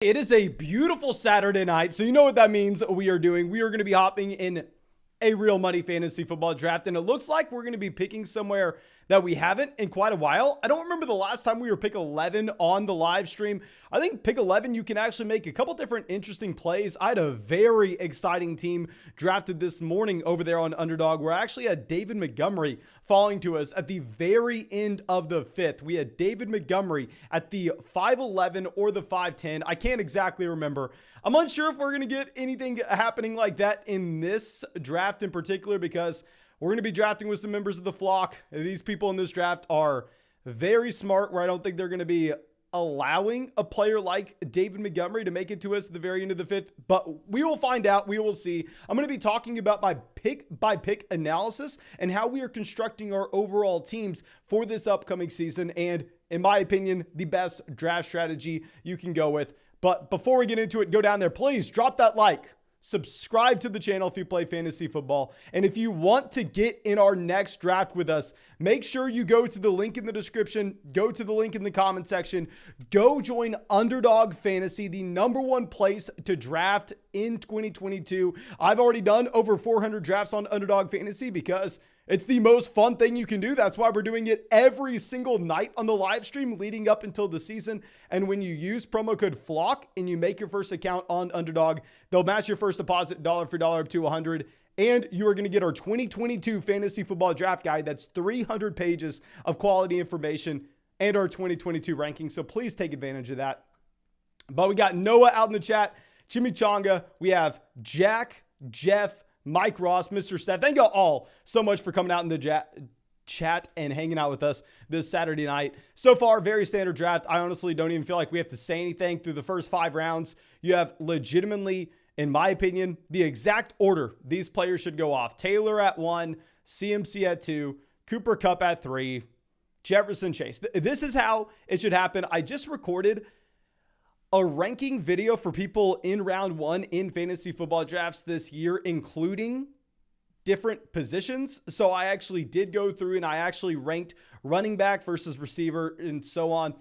It is a beautiful Saturday night, so you know what that means we are doing. We are going to be hopping in a real money fantasy football draft, and it looks like we're going to be picking somewhere that we haven't in quite a while. I don't remember the last time we were pick 11 on the live stream. I think pick 11, you can actually make a couple different interesting plays. I had a very exciting team drafted this morning over there on Underdog. We're actually had David Montgomery falling to us at the very end of the fifth. We had David Montgomery at the 5'11 or the 5'10. I can't exactly remember. I'm unsure if we're going to get anything happening like that in this draft in particular, because we're going to be drafting with some members of the flock. These people in this draft are very smart, where I don't think they're going to be allowing a player like David Montgomery to make it to us at the very end of the fifth, but we will find out. We will see. I'm going to be talking about my pick by pick analysis and how we are constructing our overall teams for this upcoming season. And in my opinion, the best draft strategy you can go with. But before we get into it, go down there, please drop that like. Subscribe to the channel if you play fantasy football. And if you want to get in our next draft with us, make sure you go to the link in the description, go to the link in the comment section, go join Underdog Fantasy, the #1 place to draft in 2022. I've already done over 400 drafts on Underdog Fantasy because it's the most fun thing you can do. That's why we're doing it every single night on the live stream leading up until the season. And when you use promo code FLOCK and you make your first account on Underdog, they'll match your first deposit dollar for dollar up to $100. And you are going to get our 2022 fantasy football draft guide. That's 300 pages of quality information and our 2022 rankings. So please take advantage of that. But we got Noah out in the chat, Jimmy Chonga. We have Jack, Jeff, Mike Ross, Mr. Steph. Thank you all so much for coming out in the chat and hanging out with us this Saturday night. So far, very standard draft. I honestly don't even feel like we have to say anything through the first 5 rounds. You have legitimately, in my opinion, the exact order these players should go off. Taylor at 1, CMC at 2, Cooper Kupp at 3, Jefferson Chase. This is how it should happen. I just recorded a ranking video for people in round 1 in fantasy football drafts this year, including different positions. So I actually did go through and I actually ranked running back versus receiver and so on.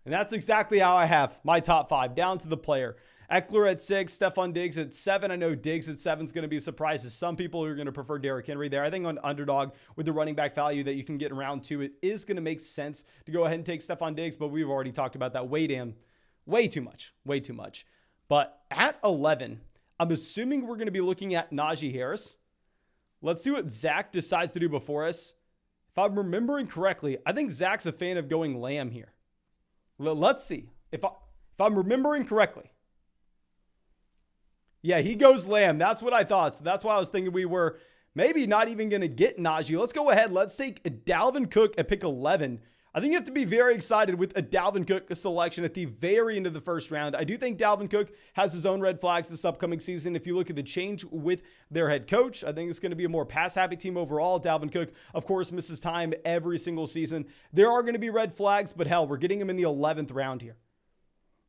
And that's exactly how I have my top 5 down to the player. Eckler at 6, Stephon Diggs at 7. I know Diggs at 7 is going to be a surprise to some people who are going to prefer Derrick Henry there. I think on Underdog with the running back value that you can get in round 2, it is going to make sense to go ahead and take Stephon Diggs, but we've already talked about that way too much. But at 11, I'm assuming we're going to be looking at Najee Harris. Let's see what Zach decides to do before us. If I'm remembering correctly, I think Zach's a fan of going Lamb here. Let's see. If I'm remembering correctly. Yeah, he goes Lamb. That's what I thought. So that's why I was thinking we were maybe not even going to get Najee. Let's go ahead. Let's take Dalvin Cook at pick 11. I think you have to be very excited with a Dalvin Cook selection at the very end of the first round. I do think Dalvin Cook has his own red flags this upcoming season. If you look at the change with their head coach, I think it's going to be a more pass-happy team overall. Dalvin Cook, of course, misses time every single season. There are going to be red flags, but hell, we're getting him in the 11th round here.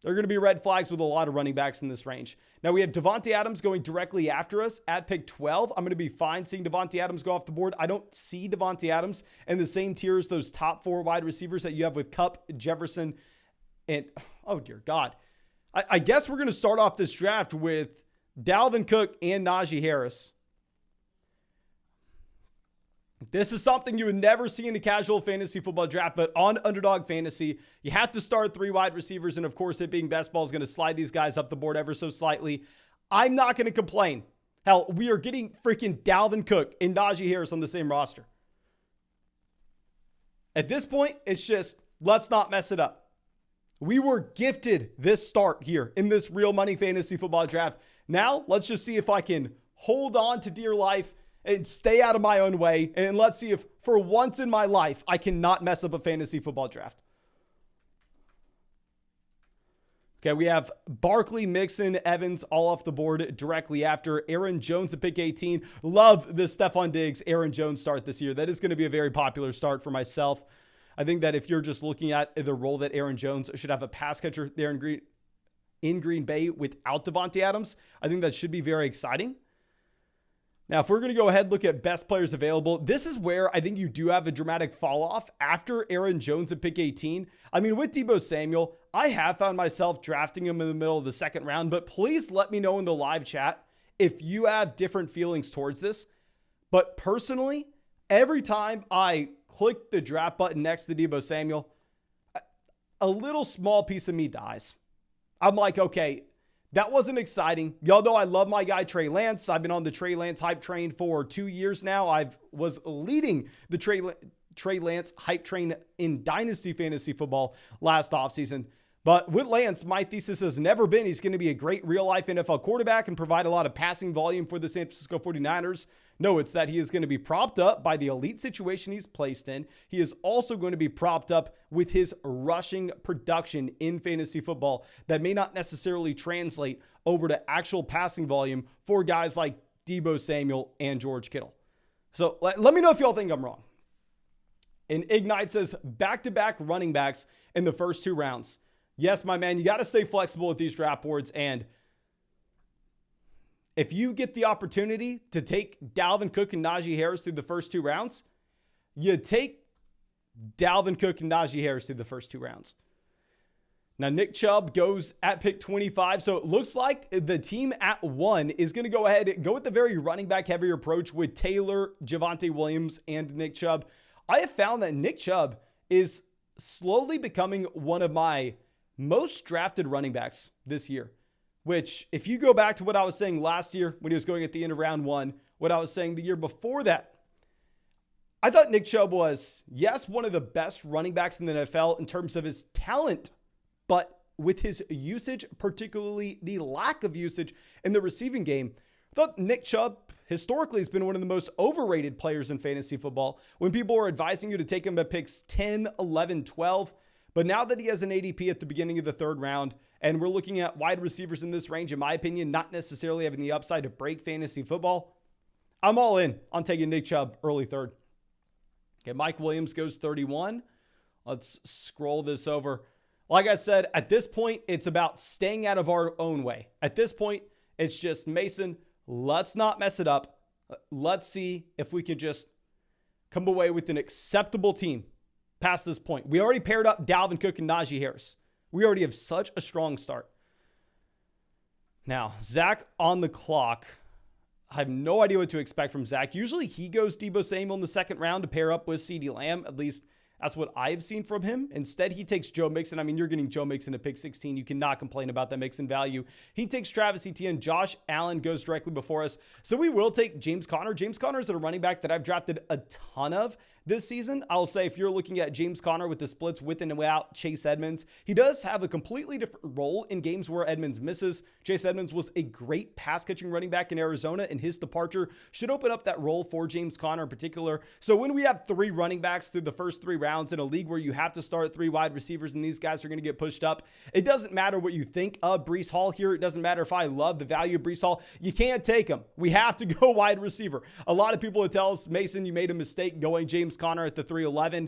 There are going to be red flags with a lot of running backs in this range. Now we have Davante Adams going directly after us at pick 12. I'm going to be fine seeing Davante Adams go off the board. I don't see Davante Adams in the same tier as those top 4 wide receivers that you have with Kupp, Jefferson, and oh dear God. I guess we're going to start off this draft with Dalvin Cook and Najee Harris. This is something you would never see in a casual fantasy football draft, but on Underdog Fantasy, you have to start 3 wide receivers, and of course, it being best ball is going to slide these guys up the board ever so slightly. I'm not going to complain. Hell, we are getting freaking Dalvin Cook and Najee Harris on the same roster. At this point, it's just, let's not mess it up. We were gifted this start here in this real money fantasy football draft. Now, let's just see if I can hold on to dear life and stay out of my own way. And let's see if for once in my life, I cannot mess up a fantasy football draft. Okay, we have Barkley, Mixon, Evans all off the board directly after. Aaron Jones at pick 18. Love the Stephon Diggs, Aaron Jones start this year. That is going to be a very popular start for myself. I think that if you're just looking at the role that Aaron Jones should have a pass catcher there in Green Bay without Davante Adams, I think that should be very exciting. Now, if we're going to go ahead and look at best players available, this is where I think you do have a dramatic fall off after Aaron Jones at pick 18. I mean, with Deebo Samuel, I have found myself drafting him in the middle of the second round, but please let me know in the live chat if you have different feelings towards this. But personally, every time I click the draft button next to Deebo Samuel, a little small piece of me dies. I'm like, okay, that wasn't exciting. Y'all know I love my guy, Trey Lance. I've been on the Trey Lance hype train for 2 years now. I was leading the Trey Lance hype train in Dynasty Fantasy Football last offseason. But with Lance, my thesis has never been he's going to be a great real-life NFL quarterback and provide a lot of passing volume for the San Francisco 49ers. No, it's that he is going to be propped up by the elite situation he's placed in. He is also going to be propped up with his rushing production in fantasy football that may not necessarily translate over to actual passing volume for guys like Deebo Samuel and George Kittle. So let me know if y'all think I'm wrong. And Ignite says back-to-back running backs in the first 2 rounds. Yes, my man, you got to stay flexible with these draft boards. And if you get the opportunity to take Dalvin Cook and Najee Harris through the first 2 rounds, you take Dalvin Cook and Najee Harris through the first 2 rounds. Now, Nick Chubb goes at pick 25. So it looks like the team at 1 is going to go ahead and go with the very running back heavy approach with Taylor, Javonte Williams, and Nick Chubb. I have found that Nick Chubb is slowly becoming one of my most drafted running backs this year, which if you go back to what I was saying last year when he was going at the end of round 1, what I was saying the year before that, I thought Nick Chubb was, yes, one of the best running backs in the NFL in terms of his talent, but with his usage, particularly the lack of usage in the receiving game, I thought Nick Chubb historically has been one of the most overrated players in fantasy football when people are advising you to take him at picks 10, 11, 12. But now that he has an ADP at the beginning of the 3rd round, and we're looking at wide receivers in this range, in my opinion, not necessarily having the upside to break fantasy football, I'm all in on taking Nick Chubb early 3rd. Okay, Mike Williams goes 31. Let's scroll this over. Like I said, at this point, it's about staying out of our own way. At this point, it's just, Mason, let's not mess it up. Let's see if we can just come away with an acceptable team past this point. We already paired up Dalvin Cook and Najee Harris. We already have such a strong start. Now, Zach on the clock. I have no idea what to expect from Zach. Usually he goes Deebo Samuel in the 2nd round to pair up with CeeDee Lamb. At least that's what I've seen from him. Instead, he takes Joe Mixon. I mean, you're getting Joe Mixon at pick 16. You cannot complain about that Mixon value. He takes Travis Etienne. Josh Allen goes directly before us. So we will take James Conner. James Conner is a running back that I've drafted a ton of this season. I'll say if you're looking at James Conner with the splits with and without Chase Edmonds, he does have a completely different role in games where Edmonds misses. Chase Edmonds was a great pass-catching running back in Arizona, and his departure should open up that role for James Conner in particular. So when we have 3 running backs through the first 3 rounds in a league where you have to start 3 wide receivers and these guys are going to get pushed up, it doesn't matter what you think of Breece Hall here. It doesn't matter if I love the value of Breece Hall. You can't take him. We have to go wide receiver. A lot of people would tell us, Mason, you made a mistake going James Conner at the 311.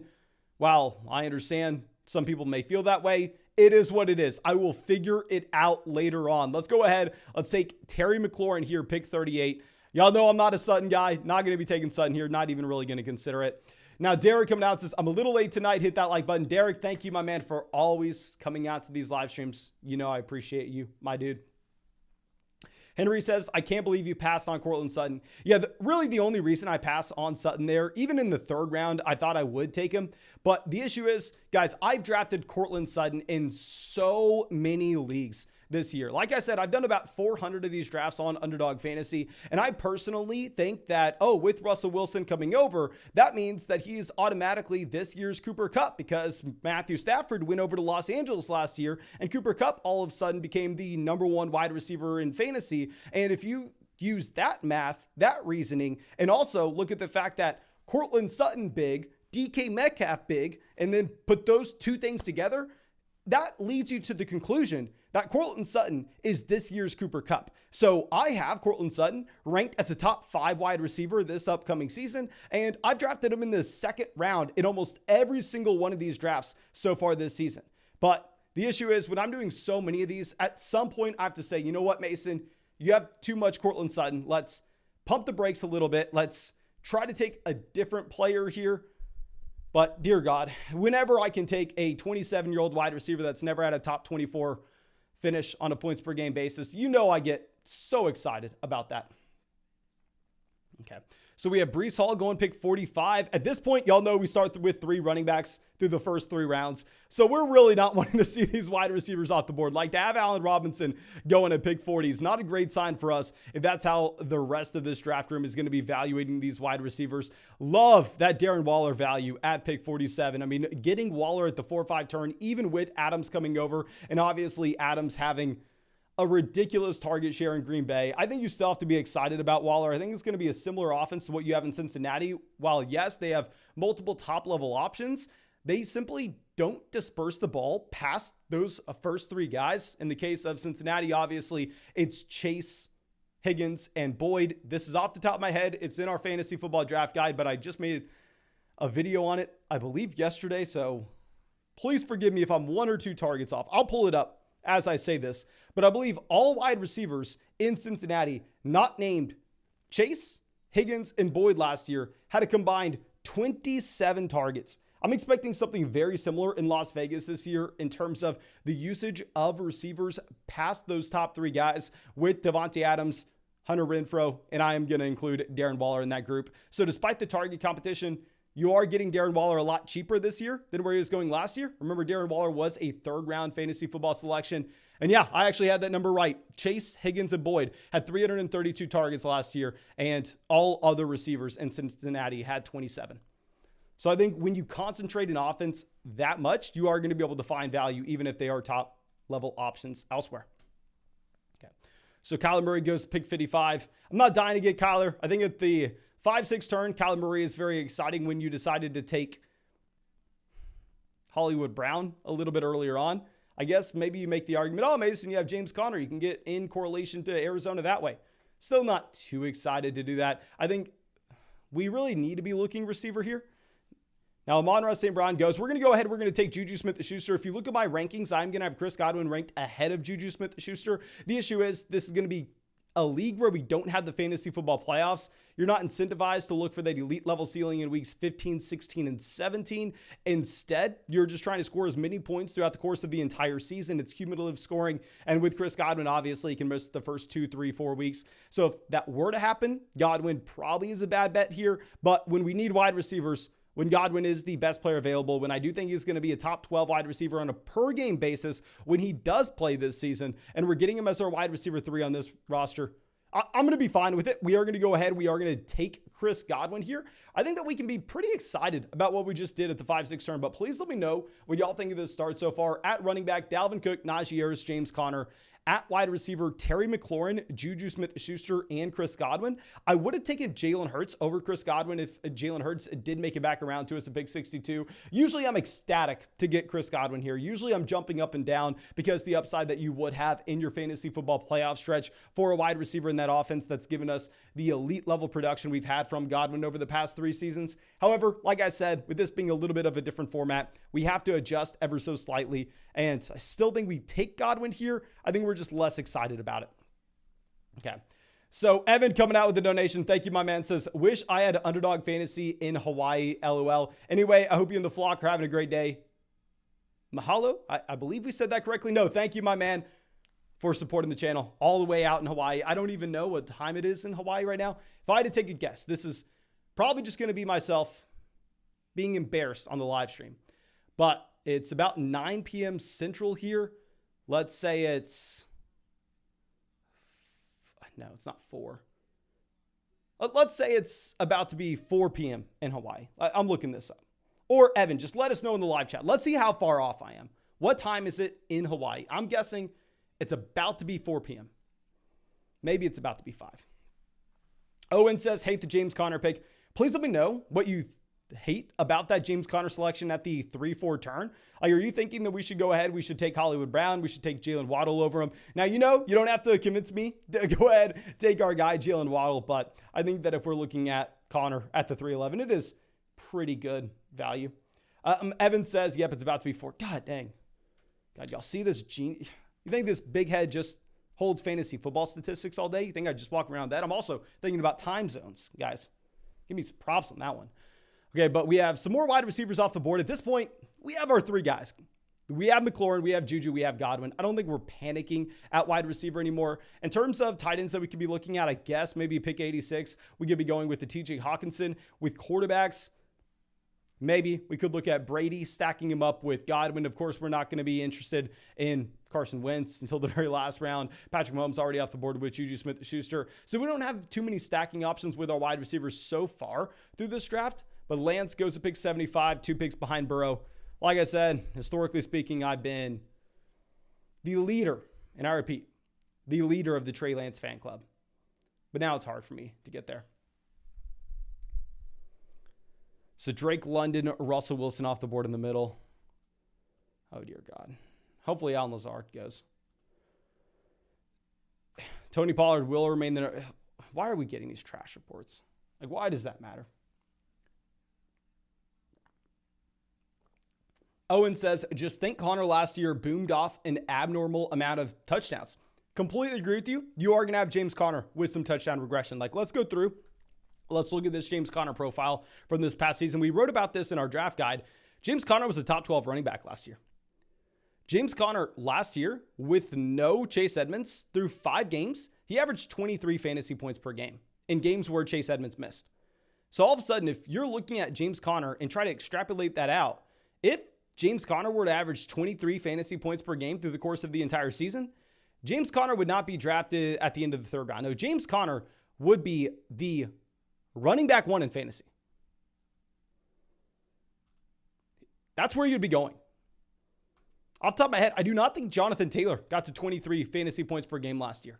Well, I understand some people may feel that way. It is what it is. I will figure it out later on. Let's go ahead. Let's take Terry McLaurin here, pick 38. Y'all know I'm not a Sutton guy. Not going to be taking Sutton here. Not even really going to consider it. Now, Derek coming out says, I'm a little late tonight. Hit that like button. Derek, thank you, my man, for always coming out to these live streams. You know I appreciate you, my dude. Henry says, I can't believe you passed on Courtland Sutton. Yeah, really the only reason I passed on Sutton there, even in the 3rd round, I thought I would take him. But the issue is, guys, I've drafted Courtland Sutton in so many leagues this year. Like I said, I've done about 400 of these drafts on Underdog Fantasy, and I personally think that, with Russell Wilson coming over, that means that he's automatically this year's Cooper Kupp, because Matthew Stafford went over to Los Angeles last year, and Cooper Kupp all of a sudden became the #1 wide receiver in fantasy. And if you use that math, that reasoning, and also look at the fact that Courtland Sutton big, DK Metcalf big, and then put those 2 things together, that leads you to the conclusion that Courtland Sutton is this year's Cooper Kupp. So I have Courtland Sutton ranked as a top 5 wide receiver this upcoming season, and I've drafted him in the 2nd round in almost every single one of these drafts so far this season. But the issue is, when I'm doing so many of these, at some point I have to say, you know what, Mason, you have too much Courtland Sutton. Let's pump the brakes a little bit. Let's try to take a different player here. But dear God, whenever I can take a 27-year-old wide receiver that's never had a top 24 finish on a points per game basis, you know I get so excited about that. Okay. So we have Breece Hall going pick 45. At this point, y'all know we start with 3 running backs through the first 3 rounds. So we're really not wanting to see these wide receivers off the board. Like to have Allen Robinson going at pick 40 is not a great sign for us if that's how the rest of this draft room is going to be evaluating these wide receivers. Love that Darren Waller value at pick 47. I mean, getting Waller at the 4-5 turn, even with Adams coming over, and obviously Adams having a ridiculous target share in Green Bay. I think you still have to be excited about Waller. I think it's going to be a similar offense to what you have in Cincinnati. While yes, they have multiple top level options, they simply don't disperse the ball past those first 3 guys. In the case of Cincinnati, obviously it's Chase, Higgins, and Boyd. This is off the top of my head. It's in our fantasy football draft guide, but I just made a video on it, I believe yesterday. So please forgive me if I'm 1 or 2 targets off. I'll pull it up as I say this, but I believe all wide receivers in Cincinnati not named Chase, Higgins, and Boyd last year had a combined 27 targets. I'm expecting something very similar in Las Vegas this year in terms of the usage of receivers past those top 3 guys with Davante Adams, Hunter Renfrow, and I am going to include Darren Waller in that group. So despite the target competition, you are getting Darren Waller a lot cheaper this year than where he was going last year. Remember, Darren Waller was a 3rd-round fantasy football selection. And yeah, I actually had that number right. Chase, Higgins, and Boyd had 332 targets last year, and all other receivers in Cincinnati had 27. So I think when you concentrate in offense that much, you are going to be able to find value even if they are top-level options elsewhere. Okay, so Kyler Murray goes to pick 55. I'm not dying to get Kyler. I think at the 5-6 turn, Kyler Murray is very exciting when you decided to take Hollywood Brown a little bit earlier on. I guess maybe you make the argument, oh, Mason, you have James Conner. You can get in correlation to Arizona that way. Still not too excited to do that. I think we really need to be looking receiver here. Now, Amon-Ra St. Brown goes. We're going to go ahead. We're going to take Juju Smith-Schuster. If you look at my rankings, I'm going to have Chris Godwin ranked ahead of Juju Smith-Schuster. The issue is this is going to be a league where we don't have the fantasy football playoffs. You're not incentivized to look for that elite level ceiling in weeks 15, 16, and 17. Instead, you're just trying to score as many points throughout the course of the entire season. It's cumulative scoring. And with Chris Godwin, obviously, he can miss the first 2, 3, 4 weeks. So if that were to happen, Godwin probably is a bad bet here. But when we need wide receivers, when Godwin is the best player available, when I do think he's going to be a top 12 wide receiver on a per game basis when he does play this season, and we're getting him as our wide receiver 3 on this roster, I'm going to be fine with it. We are going to go ahead. We are going to take Chris Godwin here. I think that we can be pretty excited about what we just did at the 5-6 turn, but please let me know what y'all think of this start so far. At running back, Dalvin Cook, Najee Harris, James Conner. At wide receiver, Terry McLaurin, Juju Smith-Schuster, and Chris Godwin. I would have taken Jalen Hurts over Chris Godwin if Jalen Hurts did make it back around to us at pick 62. Usually I'm ecstatic to get Chris Godwin here. Usually I'm jumping up and down because the upside that you would have in your fantasy football playoff stretch for a wide receiver in that offense that's given us the elite level production we've had from Godwin over the past 3 seasons. However, like I said, with this being a little bit of a different format, we have to adjust ever so slightly. And I still think we take Godwin here. I think we're just less excited about it. Okay. So Evan coming out with a donation. Thank you, my man. Says, wish I had underdog fantasy in Hawaii. LOL. Anyway, I hope you and the flock are having a great day. Mahalo. I believe we said that correctly. No, thank you, my man, for supporting the channel all the way out in Hawaii. I don't even know what time it is in Hawaii right now. If I had to take a guess, this is probably just going to be myself being embarrassed on the live stream. But it's about 9 p.m. Central here. Let's say it's... No, it's not 4. Let's say it's about to be 4 p.m. in Hawaii. I'm looking this up. Or Evan, just let us know in the live chat. Let's see how far off I am. What time is it in Hawaii? I'm guessing it's about to be 4 p.m. Maybe it's about to be 5. Owen says, hate the James Conner pick. Please let me know what you hate about that James Conner selection at the 3-4 turn. Like, are you thinking that we should go ahead? We should take Hollywood Brown. We should take Jalen Waddle over him. Now, you know, you don't have to convince me to go ahead, take our guy, Jalen Waddle. But I think that if we're looking at Conner at the 311, it is pretty good value. Evan says, yep, it's about to be 4. God dang. God, y'all see this gene? You think this big head just holds fantasy football statistics all day. You think I just walk around that? I'm also thinking about time zones, guys. Give me some props on that one. Okay, but we have some more wide receivers off the board. At this point, we have our 3 guys. We have McLaurin, we have Juju, we have Godwin. I don't think we're panicking at wide receiver anymore. In terms of tight ends that we could be looking at, I guess maybe pick 86. We could be going with the TJ Hawkinson. With quarterbacks, maybe we could look at Brady, stacking him up with Godwin. Of course, we're not going to be interested in Carson Wentz until the very last round. Patrick Mahomes already off the board with Juju Smith-Schuster. So we don't have too many stacking options with our wide receivers so far through this draft. But Lance goes to pick 75, 2 picks behind Burrow. Like I said, historically speaking, I've been the leader, and I repeat, the leader of the Trey Lance fan club. But now it's hard for me to get there. So Drake London, Russell Wilson off the board in the middle. Oh, dear God. Hopefully Allen Lazard goes. Tony Pollard will remain there. Why are we getting these trash reports? Like, why does that matter? Owen says, just think Connor last year boomed off an abnormal amount of touchdowns. Completely agree with you. You are going to have James Conner with some touchdown regression. Like, let's go through. Let's look at this James Conner profile from this past season. We wrote about this in our draft guide. James Conner was a top 12 running back last year. James Conner last year, with no Chase Edmonds, through 5 games, he averaged 23 fantasy points per game in games where Chase Edmonds missed. So all of a sudden, if you're looking at James Conner and try to extrapolate that out, if James Conner were to average 23 fantasy points per game through the course of the entire season, James Conner would not be drafted at the end of the 3rd round. No, James Conner would be the running back 1 in fantasy. That's where you'd be going. Off the top of my head, I do not think Jonathan Taylor got to 23 fantasy points per game last year.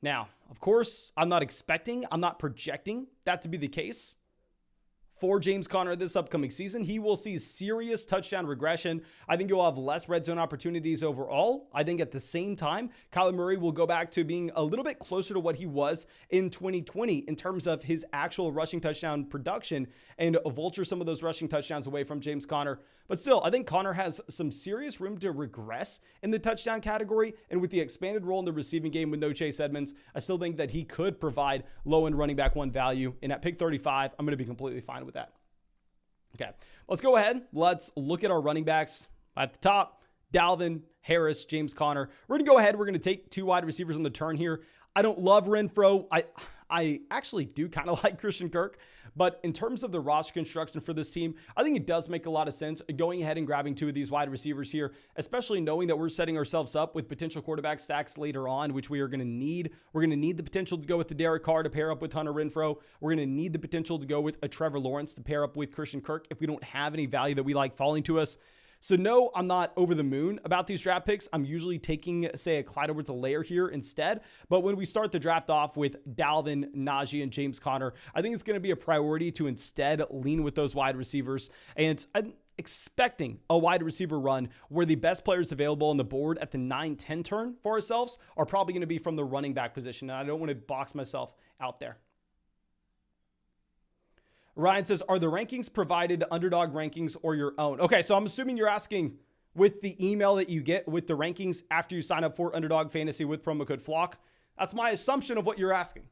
Now, of course, I'm not projecting that to be the case for James Conner this upcoming season. He will see serious touchdown regression. I think he'll have less red zone opportunities overall. I think at the same time, Kyler Murray will go back to being a little bit closer to what he was in 2020 in terms of his actual rushing touchdown production and vulture some of those rushing touchdowns away from James Conner. But still, I think Conner has some serious room to regress in the touchdown category. And with the expanded role in the receiving game with no Chase Edmonds, I still think that he could provide low-end running back 1 value. And at pick 35, I'm going to be completely fine with that. Okay, let's go ahead. Let's look at our running backs. At the top, Dalvin, Harris, James Conner. We're going to go ahead. We're going to take 2 wide receivers on the turn here. I don't love Renfro. I actually do kind of like Christian Kirk, but in terms of the roster construction for this team, I think it does make a lot of sense going ahead and grabbing 2 of these wide receivers here, especially knowing that we're setting ourselves up with potential quarterback stacks later on, which we are going to need. We're going to need the potential to go with the Derek Carr to pair up with Hunter Renfro. We're going to need the potential to go with a Trevor Lawrence to pair up with Christian Kirk if we don't have any value that we like falling to us. So no, I'm not over the moon about these draft picks. I'm usually taking, say, a Clyde Edwards-Helaire here instead. But when we start the draft off with Dalvin, Najee, and James Conner, I think it's going to be a priority to instead lean with those wide receivers. And I'm expecting a wide receiver run where the best players available on the board at the 9-10 turn for ourselves are probably going to be from the running back position. And I don't want to box myself out there. Ryan says, are the rankings provided Underdog Rankings or your own? Okay, so I'm assuming you're asking with the email that you get with the rankings after you sign up for Underdog Fantasy with promo code FLOCK. That's my assumption of what you're asking.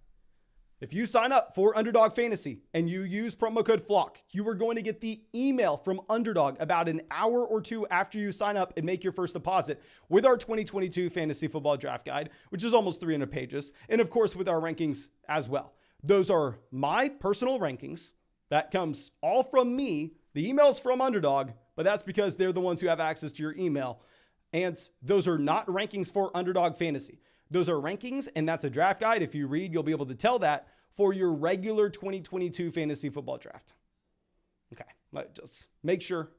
If you sign up for Underdog Fantasy and you use promo code FLOCK, you are going to get the email from Underdog about an hour or 2 after you sign up and make your first deposit with our 2022 Fantasy Football Draft Guide, which is almost 300 pages. And of course, with our rankings as well. Those are my personal rankings. That comes all from me. The email's from Underdog, but that's because they're the ones who have access to your email. And those are not rankings for Underdog Fantasy. Those are rankings, and that's a draft guide. If you read, you'll be able to tell that for your regular 2022 Fantasy Football Draft. Okay, let's make sure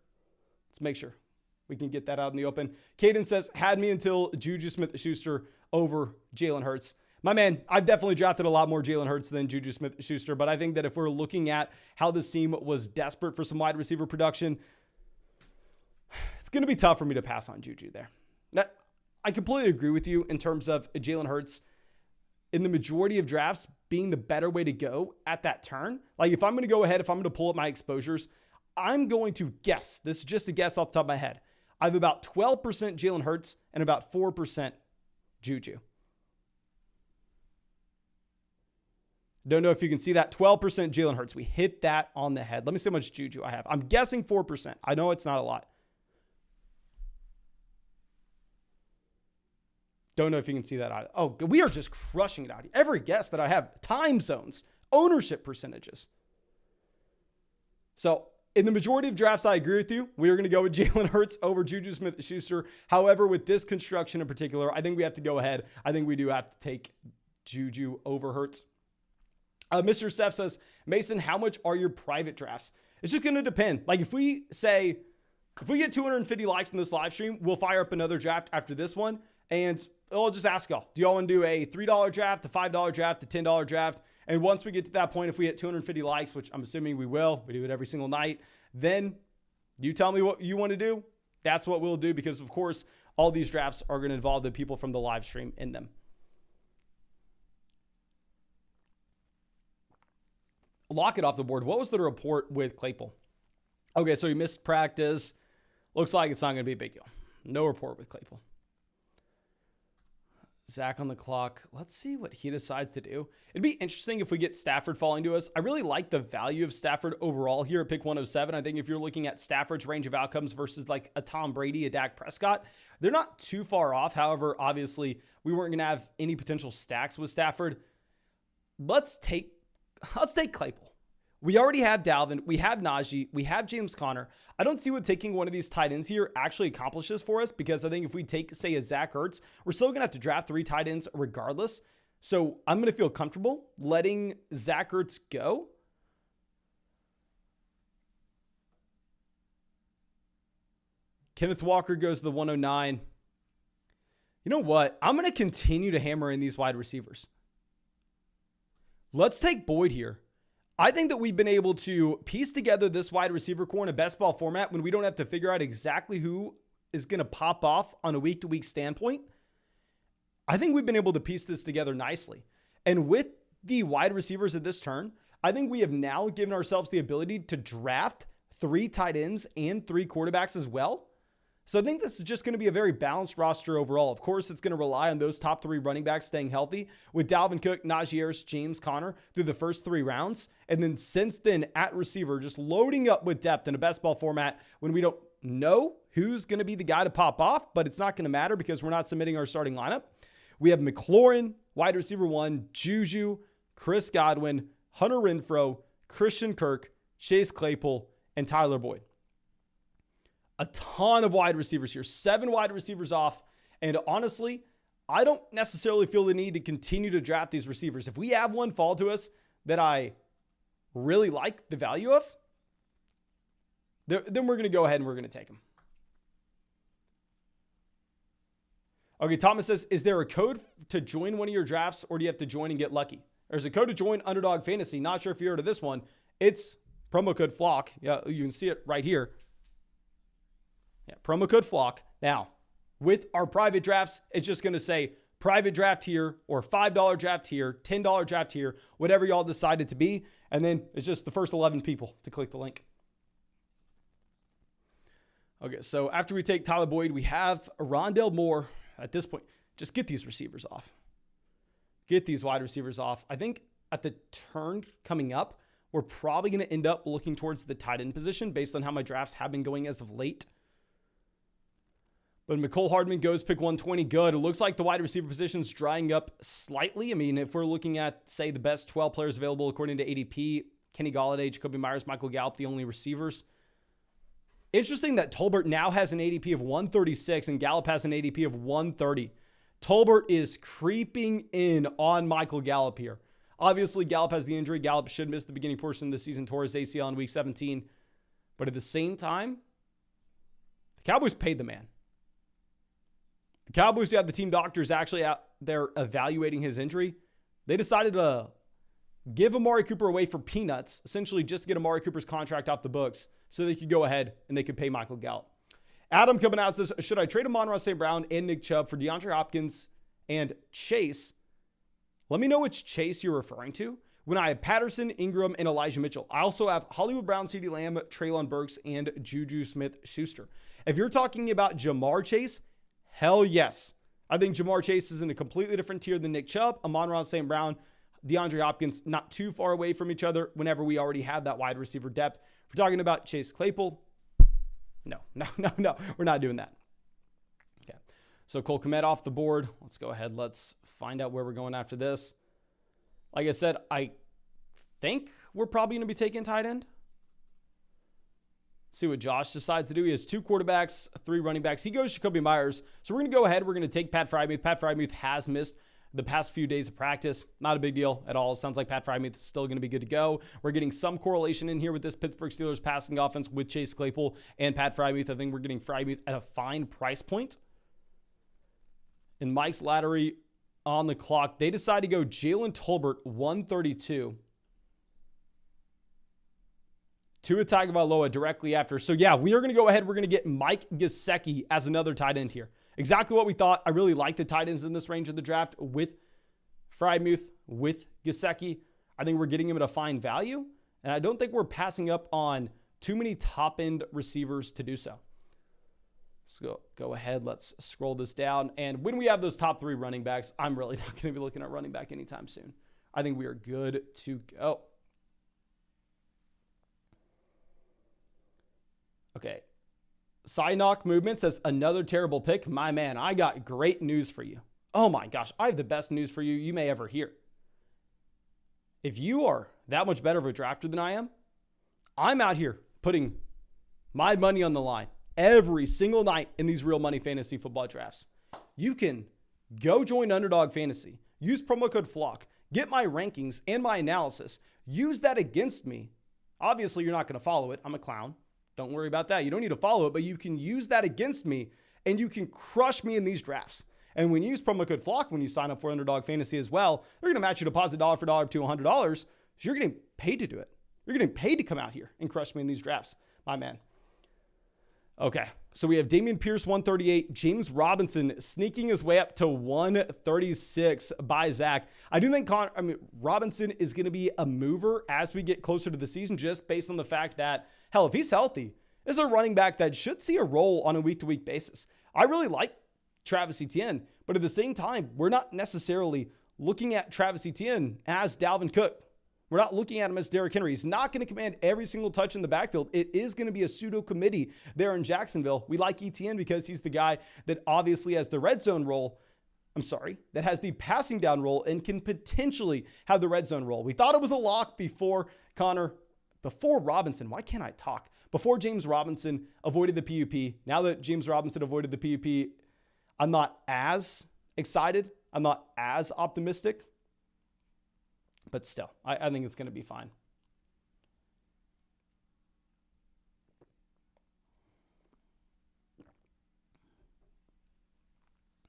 we can get that out in the open. Caden says, had me until Juju Smith-Schuster over Jalen Hurts. My man, I've definitely drafted a lot more Jalen Hurts than Juju Smith-Schuster, but I think that if we're looking at how this team was desperate for some wide receiver production, it's going to be tough for me to pass on Juju there. I completely agree with you in terms of Jalen Hurts in the majority of drafts being the better way to go at that turn. Like if I'm going to go ahead, if I'm going to pull up my exposures, I'm going to guess. This is just a guess off the top of my head. I have about 12% Jalen Hurts and about 4% Juju. Don't know if you can see that. 12% Jalen Hurts. We hit that on the head. Let me see how much Juju I have. I'm guessing 4%. I know it's not a lot. Don't know if you can see that. Oh, we are just crushing it out here. Every guess that I have. Time zones. Ownership percentages. So in the majority of drafts, I agree with you. We are going to go with Jalen Hurts over Juju Smith-Schuster. However, with this construction in particular, I think we have to go ahead. I think we do have to take Juju over Hurts. Mr. Steph says, Mason, how much are your private drafts? It's just going to depend. Like if we get 250 likes in this live stream, we'll fire up another draft after this one. And I'll just ask y'all, do y'all want to do a $3 draft, a $5 draft, a $10 draft? And once we get to that point, if we hit 250 likes, which I'm assuming we will, we do it every single night, then you tell me what you want to do. That's what we'll do because, of course, all these drafts are going to involve the people from the live stream in them. Lock it off the board. What was the report with Claypool? Okay, so he missed practice. Looks like it's not going to be a big deal. No report with Claypool. Zach on the clock. Let's see what he decides to do. It'd be interesting if we get Stafford falling to us. I really like the value of Stafford overall here at pick 107. I think if you're looking at Stafford's range of outcomes versus like a Tom Brady, a Dak Prescott, they're not too far off. However, obviously, we weren't going to have any potential stacks with Stafford. Let's take Claypool. We already have Dalvin. We have Najee. We have James Conner. I don't see what taking one of these tight ends here actually accomplishes for us because I think if we take, say, a Zach Ertz, we're still going to have to draft 3 tight ends regardless. So I'm going to feel comfortable letting Zach Ertz go. Kenneth Walker goes to the 109. You know what? I'm going to continue to hammer in these wide receivers. Let's take Boyd here. I think that we've been able to piece together this wide receiver core in a best ball format when we don't have to figure out exactly who is going to pop off on a week-to-week standpoint. I think we've been able to piece this together nicely. And with the wide receivers at this turn, I think we have now given ourselves the ability to draft 3 tight ends and 3 quarterbacks as well. So I think this is just going to be a very balanced roster overall. Of course, it's going to rely on those top 3 running backs staying healthy with Dalvin Cook, Najee Harris, James Conner through the first 3 rounds. And then since then at receiver, just loading up with depth in a best ball format when we don't know who's going to be the guy to pop off, but it's not going to matter because we're not submitting our starting lineup. We have McLaurin, wide receiver 1, Juju, Chris Godwin, Hunter Renfrow, Christian Kirk, Chase Claypool, and Tyler Boyd. A ton of wide receivers here, 7 wide receivers off. And honestly, I don't necessarily feel the need to continue to draft these receivers. If we have one fall to us that I really like the value of, then we're going to go ahead and we're going to take them. Okay, Thomas says, is there a code to join one of your drafts or do you have to join and get lucky? There's a code to join Underdog Fantasy. Not sure if you heard of this one. It's promo code FLOCK. Yeah, you can see it right here. Yeah, promo code FLOCK. Now, with our private drafts, it's just going to say private draft here or $5 draft here, $10 draft here, whatever y'all decide it to be. And then it's just the first 11 people to click the link. Okay, so after we take Tyler Boyd, we have Rondale Moore. At this point, just get these receivers off. Get these wide receivers off. I think at the turn coming up, we're probably going to end up looking towards the tight end position based on how my drafts have been going as of late. But Mecole Hardman goes pick 120. Good. It looks like the wide receiver position's drying up slightly. I mean, if we're looking at, say, the best 12 players available according to ADP, Kenny Golladay, Jacoby Myers, Michael Gallup, the only receivers. Interesting that Tolbert now has an ADP of 136 and Gallup has an ADP of 130. Tolbert is creeping in on Michael Gallup here. Obviously, Gallup has the injury. Gallup should miss the beginning portion of the season, tore his ACL in week 17. But at the same time, the Cowboys paid the man. The Cowboys, who had the team doctors actually out there evaluating his injury, they decided to give Amari Cooper away for peanuts, essentially just to get Amari Cooper's contract off the books so they could go ahead and they could pay Michael Gallup. Adam coming out says, should I trade Amon-Ra St. Brown and Nick Chubb for DeAndre Hopkins and Chase? Let me know which Chase you're referring to. When I have Patterson, Ingram, and Elijah Mitchell. I also have Hollywood Brown, CeeDee Lamb, Treylon Burks, and Juju Smith-Schuster. If you're talking about Jamar Chase, hell yes. I think Jamar Chase is in a completely different tier than Nick Chubb. Amon-Ra St. Brown, DeAndre Hopkins, not too far away from each other whenever we already have that wide receiver depth. If we're talking about Chase Claypool, no. We're not doing that. Okay. So Cole Kmet off the board. Let's go ahead. Let's find out where we're going after this. Like I said, I think we're probably going to be taking tight end. See what Josh decides to do. He has 2 quarterbacks, 3 running backs. He goes Jacoby Myers. So we're going to go ahead. We're going to take Pat Freiermuth. Pat Freiermuth has missed the past few days of practice. Not a big deal at all. Sounds like Pat Freiermuth is still going to be good to go. We're getting some correlation in here with this Pittsburgh Steelers passing offense with Chase Claypool and Pat Freiermuth. I think we're getting Freiermuth at a fine price point. And Mike's Lattery on the clock. They decide to go Jalen Tolbert, 132. Tua Tagovailoa directly after. So yeah, we are going to go ahead. We're going to get Mike Gesicki as another tight end here. Exactly what we thought. I really like the tight ends in this range of the draft with Freiermuth, with Gesicki. I think we're getting him at a fine value, and I don't think we're passing up on too many top-end receivers to do so. Let's go ahead. Let's scroll this down. And when we have those top 3 running backs, I'm really not going to be looking at running back anytime soon. I think we are good to go. Okay. Psynock Movement says, another terrible pick. My man, I got great news for you. Oh my gosh, I have the best news for you you may ever hear. If you are that much better of a drafter than I am, I'm out here putting my money on the line every single night in these real money fantasy football drafts. You can go join Underdog Fantasy, use promo code FLOCK, get my rankings and my analysis, use that against me. Obviously, you're not going to follow it. I'm a clown. Don't worry about that. You don't need to follow it, but you can use that against me and you can crush me in these drafts. And when you use promo code FLOCK, when you sign up for Underdog Fantasy as well, they're going to match your deposit dollar for dollar to $100. So you're getting paid to do it. You're getting paid to come out here and crush me in these drafts, my man. Okay, so we have Dameon Pierce, 138. James Robinson sneaking his way up to 136 by Zach. I do think Robinson is going to be a mover as we get closer to the season, just based on the fact that, hell, if he's healthy, this is a running back that should see a role on a week-to-week basis. I really like Travis Etienne, but at the same time, we're not necessarily looking at Travis Etienne as Dalvin Cook. We're not looking at him as Derrick Henry. He's not going to command every single touch in the backfield. It is going to be a pseudo committee there in Jacksonville. We like Etienne because he's the guy that obviously has the red zone role. That has the passing down role and can potentially have the red zone role. We thought it was a lock before Robinson. Why can't I talk? Before James Robinson avoided the PUP. Now that James Robinson avoided the PUP, I'm not as excited. I'm not as optimistic. But still, I think it's going to be fine.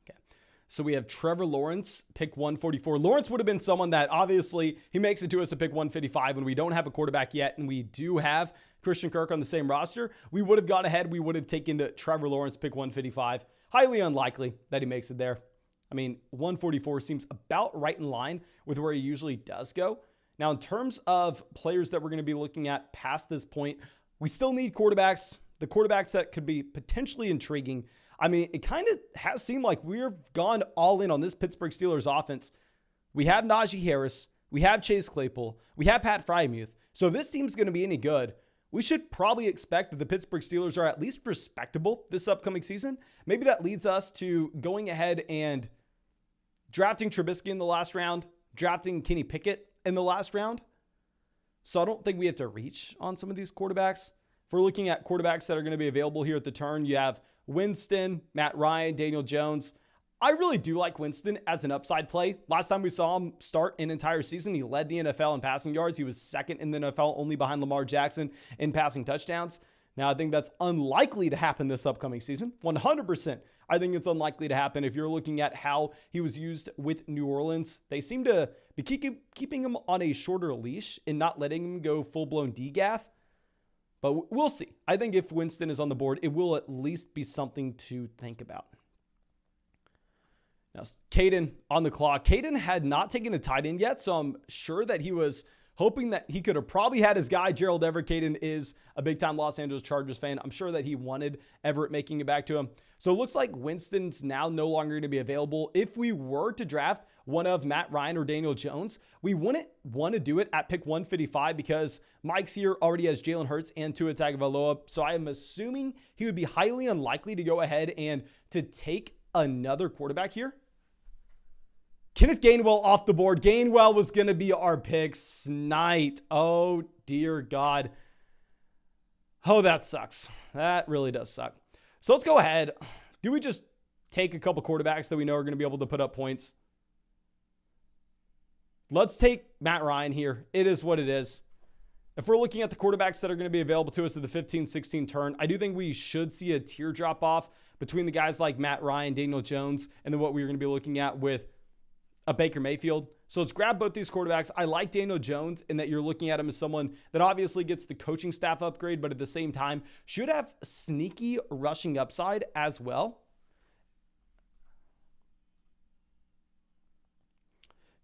Okay. So we have Trevor Lawrence, pick 144. Lawrence would have been someone that obviously he makes it to us at pick 155 when we don't have a quarterback yet and we do have Christian Kirk on the same roster. We would have gone ahead. We would have taken to Trevor Lawrence, pick 155. Highly unlikely that he makes it there. 144 seems about right in line with where he usually does go. Now, in terms of players that we're going to be looking at past this point, we still need quarterbacks. The quarterbacks that could be potentially intriguing. It kind of has seemed like we've gone all in on this Pittsburgh Steelers offense. We have Najee Harris. We have Chase Claypool. We have Pat Freiermuth. So if this team's going to be any good, we should probably expect that the Pittsburgh Steelers are at least respectable this upcoming season. Maybe that leads us to going ahead and drafting Trubisky in the last round, drafting Kenny Pickett in the last round. So I don't think we have to reach on some of these quarterbacks. If we're looking at quarterbacks that are going to be available here at the turn, you have Winston, Matt Ryan, Daniel Jones. I really do like Winston as an upside play. Last time we saw him start an entire season, he led the NFL in passing yards. He was second in the NFL, only behind Lamar Jackson in passing touchdowns. Now, I think that's unlikely to happen this upcoming season. 100%. I think it's unlikely to happen. If you're looking at how he was used with New Orleans, they seem to be keeping him on a shorter leash and not letting him go full-blown DGAF. But we'll see. I think if Winston is on the board, it will at least be something to think about. Now, Caden on the clock. Caden had not taken a tight end yet, so I'm sure that he was hoping that he could have probably had his guy. Gerald Everett Caden is a big-time Los Angeles Chargers fan. I'm sure that he wanted Everett making it back to him. So it looks like Winston's now no longer going to be available. If we were to draft one of Matt Ryan or Daniel Jones, we wouldn't want to do it at pick 155 because Mike's here already has Jalen Hurts and Tua Tagovailoa. So I am assuming he would be highly unlikely to go ahead and to take another quarterback here. Kenneth Gainwell off the board. Gainwell was going to be our pick. Sniped. Oh, dear God. Oh, that sucks. That really does suck. So let's go ahead. Do we just take a couple quarterbacks that we know are going to be able to put up points? Let's take Matt Ryan here. It is what it is. If we're looking at the quarterbacks that are going to be available to us at the 15-16 turn, I do think we should see a tier drop off between the guys like Matt Ryan, Daniel Jones, and then what we're going to be looking at with a Baker Mayfield. So let's grab both these quarterbacks. I like Daniel Jones in that you're looking at him as someone that obviously gets the coaching staff upgrade, but at the same time should have sneaky rushing upside as well.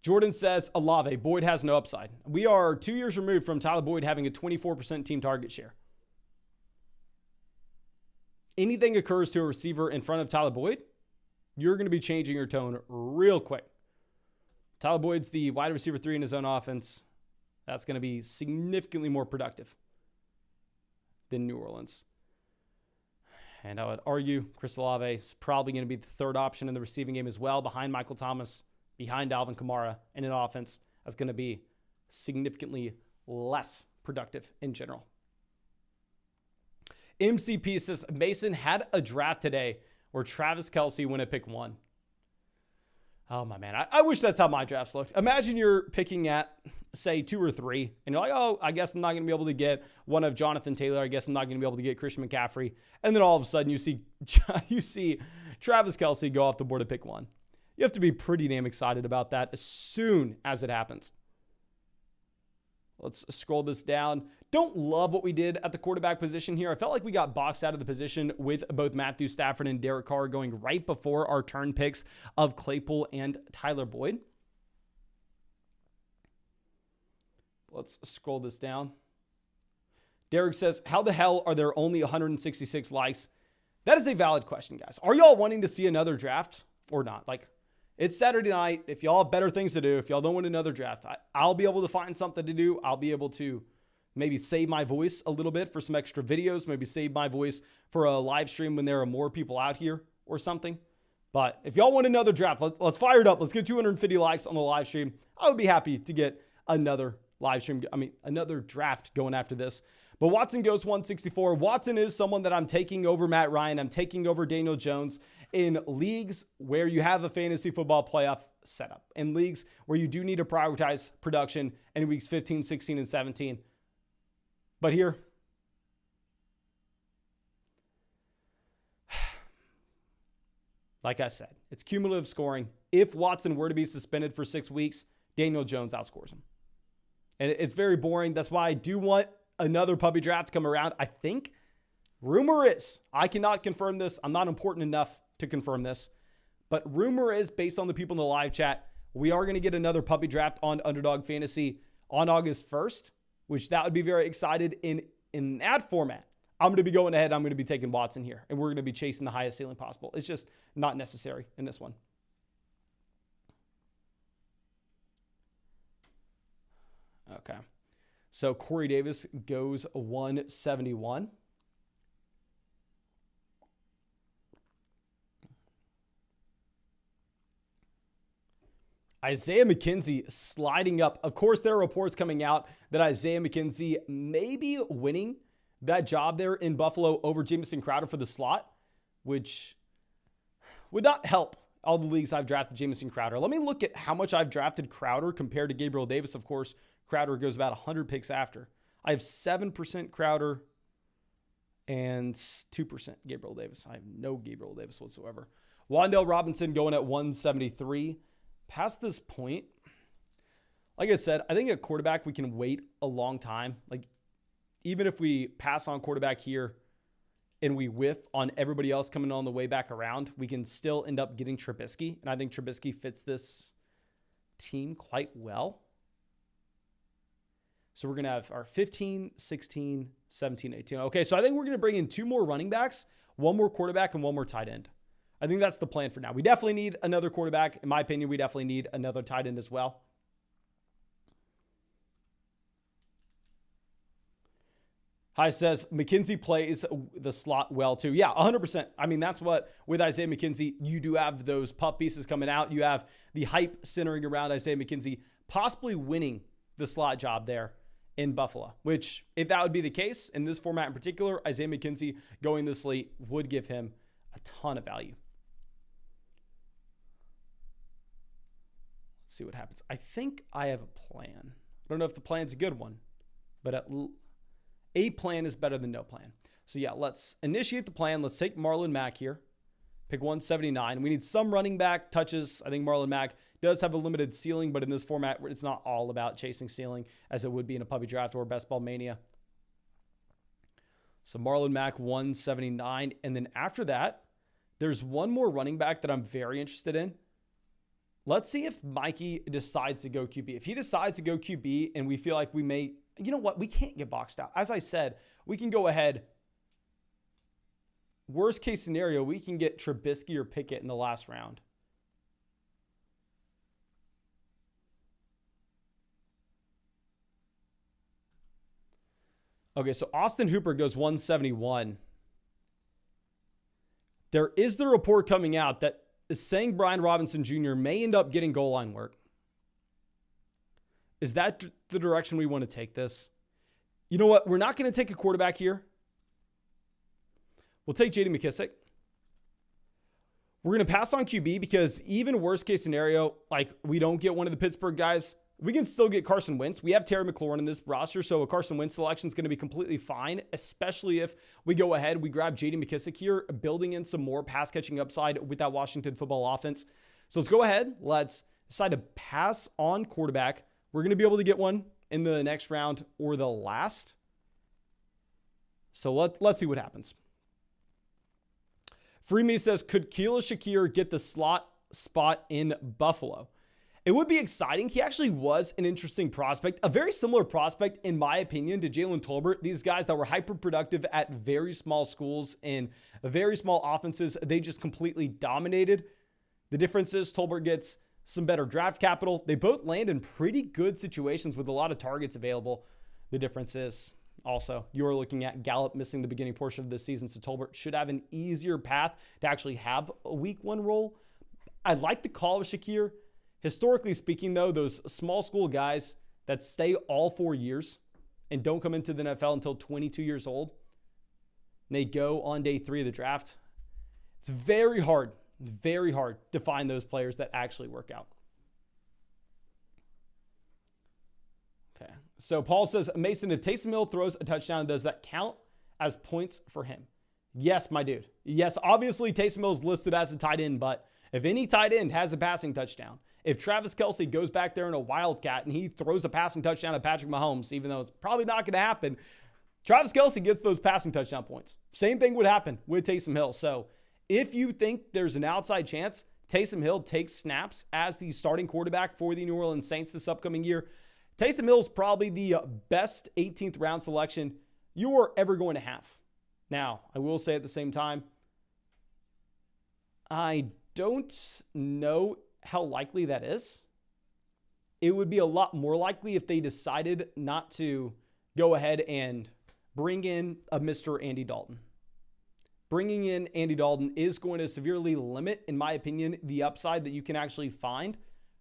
Jordan says, Olave, Boyd has no upside. We are 2 years removed from Tyler Boyd having a 24% team target share. Anything occurs to a receiver in front of Tyler Boyd, you're going to be changing your tone real quick. Tyler Boyd's the wide receiver 3 in his own offense. That's going to be significantly more productive than New Orleans. And I would argue Chris Olave is probably going to be the third option in the receiving game as well, behind Michael Thomas, behind Dalvin Kamara, in an offense that's going to be significantly less productive in general. MCP says, Mason had a draft today where Travis Kelce went at pick 1. Oh, my man. I wish that's how my drafts looked. Imagine you're picking at, say, 2 or 3, and you're like, oh, I guess I'm not going to be able to get one of Jonathan Taylor. I guess I'm not going to be able to get Christian McCaffrey. And then all of a sudden you see Travis Kelce go off the board at pick 1. You have to be pretty damn excited about that as soon as it happens. Let's scroll this down. Don't love what we did at the quarterback position here. I felt like we got boxed out of the position with both Matthew Stafford and Derek Carr going right before our turn picks of Claypool and Tyler Boyd. Let's scroll this down. Derek says, how the hell are there only 166 likes? That is a valid question, guys. Are y'all wanting to see another draft or not? Like, it's Saturday night. If y'all have better things to do, if y'all don't want another draft, I'll be able to find something to do. I'll be able to maybe save my voice a little bit for some extra videos, maybe save my voice for a live stream when there are more people out here or something. But if y'all want another draft, let's fire it up. Let's get 250 likes on the live stream. I would be happy to get another live stream. Another draft going after this. But Watson goes 164. Watson is someone that I'm taking over Matt Ryan. I'm taking over Daniel Jones in leagues where you have a fantasy football playoff setup, in leagues where you do need to prioritize production in weeks 15, 16, and 17. But here, like I said, it's cumulative scoring. If Watson were to be suspended for 6 weeks, Daniel Jones outscores him. And it's very boring. That's why I do want another puppy draft to come around. I think, rumor is, I cannot confirm this. I'm not important enough to confirm this. But rumor is, based on the people in the live chat, we are going to get another puppy draft on Underdog Fantasy on August 1st, which that would be very excited in that format. I'm going to be going ahead. I'm going to be taking Watson here, and we're going to be chasing the highest ceiling possible. It's just not necessary in this one. Okay. So Corey Davis goes 171. Isaiah McKenzie sliding up. Of course, there are reports coming out that Isaiah McKenzie may be winning that job there in Buffalo over Jamison Crowder for the slot, which would not help all the leagues I've drafted Jamison Crowder. Let me look at how much I've drafted Crowder compared to Gabriel Davis. Of course, Crowder goes about 100 picks after. I have 7% Crowder and 2% Gabriel Davis. I have no Gabriel Davis whatsoever. Wan'Dale Robinson going at 173. Past this point, like I said, I think at quarterback we can wait a long time. Like, even if we pass on quarterback here and we whiff on everybody else coming on the way back around, we can still end up getting Trubisky. And I think Trubisky fits this team quite well. So we're going to have our 15, 16, 17, 18. Okay, so I think we're going to bring in 2 more running backs, 1 more quarterback, and 1 more tight end. I think that's the plan for now. We definitely need another quarterback. In my opinion, we definitely need another tight end as well. Hi says, McKenzie plays the slot well too. Yeah, 100%. I mean, that's what, with Isaiah McKenzie, you do have those puff pieces coming out. You have the hype centering around Isaiah McKenzie possibly winning the slot job there in Buffalo, which, if that would be the case, in this format in particular, Isaiah McKenzie going this late would give him a ton of value. Let's see what happens. I think I have a plan. I don't know if the plan's a good one, but a plan is better than no plan. So yeah, let's initiate the plan. Let's take Marlon Mack here. Pick 179. We need some running back touches. I think Marlon Mack does have a limited ceiling, but in this format, it's not all about chasing ceiling as it would be in a puppy draft or best ball mania. So Marlon Mack, 179. And then after that, there's one more running back that I'm very interested in. Let's see if Mikey decides to go QB. If he decides to go QB and we feel like we may, you know what? We can't get boxed out. As I said, we can go ahead. Worst case scenario, we can get Trubisky or Pickett in the last round. Okay, so Austin Hooper goes 171. There is the report coming out that is saying Brian Robinson Jr. may end up getting goal line work. Is that the direction we want to take this? You know what? We're not going to take a quarterback here. We'll take J.D. McKissic. We're going to pass on QB because even worst case scenario, like we don't get one of the Pittsburgh guys, we can still get Carson Wentz. We have Terry McLaurin in this roster, so a Carson Wentz selection is going to be completely fine, especially if we go ahead, we grab J.D. McKissic here, building in some more pass-catching upside with that Washington football offense. So let's go ahead. Let's decide to pass on quarterback. We're going to be able to get one in the next round or the last. So let's see what happens. Free Me says, could Khalil Shakir get the slot spot in Buffalo? It would be exciting. He actually was an interesting prospect, a very similar prospect, in my opinion, to Jalen Tolbert. These guys that were hyper-productive at very small schools and very small offenses, they just completely dominated. The difference is Tolbert gets some better draft capital. They both land in pretty good situations with a lot of targets available. The difference is also you're looking at Gallup missing the beginning portion of the season, so Tolbert should have an easier path to actually have a week 1 role. I like the call of Shakir. Historically speaking, though, those small school guys that stay all 4 years and don't come into the NFL until 22 years old, and they go on day 3 of the draft, it's very hard to find those players that actually work out. Okay, so Paul says, Mason, if Taysom Hill throws a touchdown, does that count as points for him? Yes, my dude. Yes, obviously Taysom Hill is listed as a tight end, but if any tight end has a passing touchdown, if Travis Kelce goes back there in a wildcat and he throws a passing touchdown at Patrick Mahomes, even though it's probably not going to happen, Travis Kelce gets those passing touchdown points. Same thing would happen with Taysom Hill. So if you think there's an outside chance Taysom Hill takes snaps as the starting quarterback for the New Orleans Saints this upcoming year, Taysom Hill is probably the best 18th round selection you are ever going to have. Now, I will say at the same time, I don't know how likely that is. It would be a lot more likely if they decided not to go ahead and bring in a Mr. Andy Dalton. Bringing in Andy Dalton is going to severely limit, in my opinion, the upside that you can actually find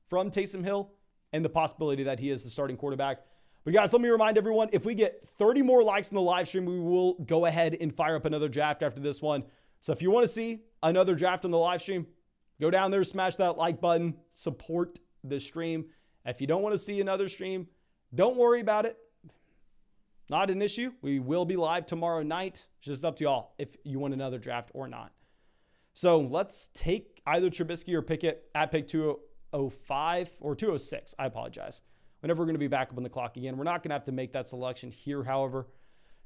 from Taysom Hill and the possibility that he is the starting quarterback. But guys, let me remind everyone, if we get 30 more likes in the live stream, we will go ahead and fire up another draft after this one. So if you want to see another draft on the live stream, go down there, smash that like button, support the stream. If you don't want to see another stream, don't worry about it. Not an issue. We will be live tomorrow night. It's just up to y'all if you want another draft or not. So let's take either Trubisky or Pickett at pick 205 or 206. I apologize. Whenever we're going to be back up on the clock again, we're not going to have to make that selection here, however.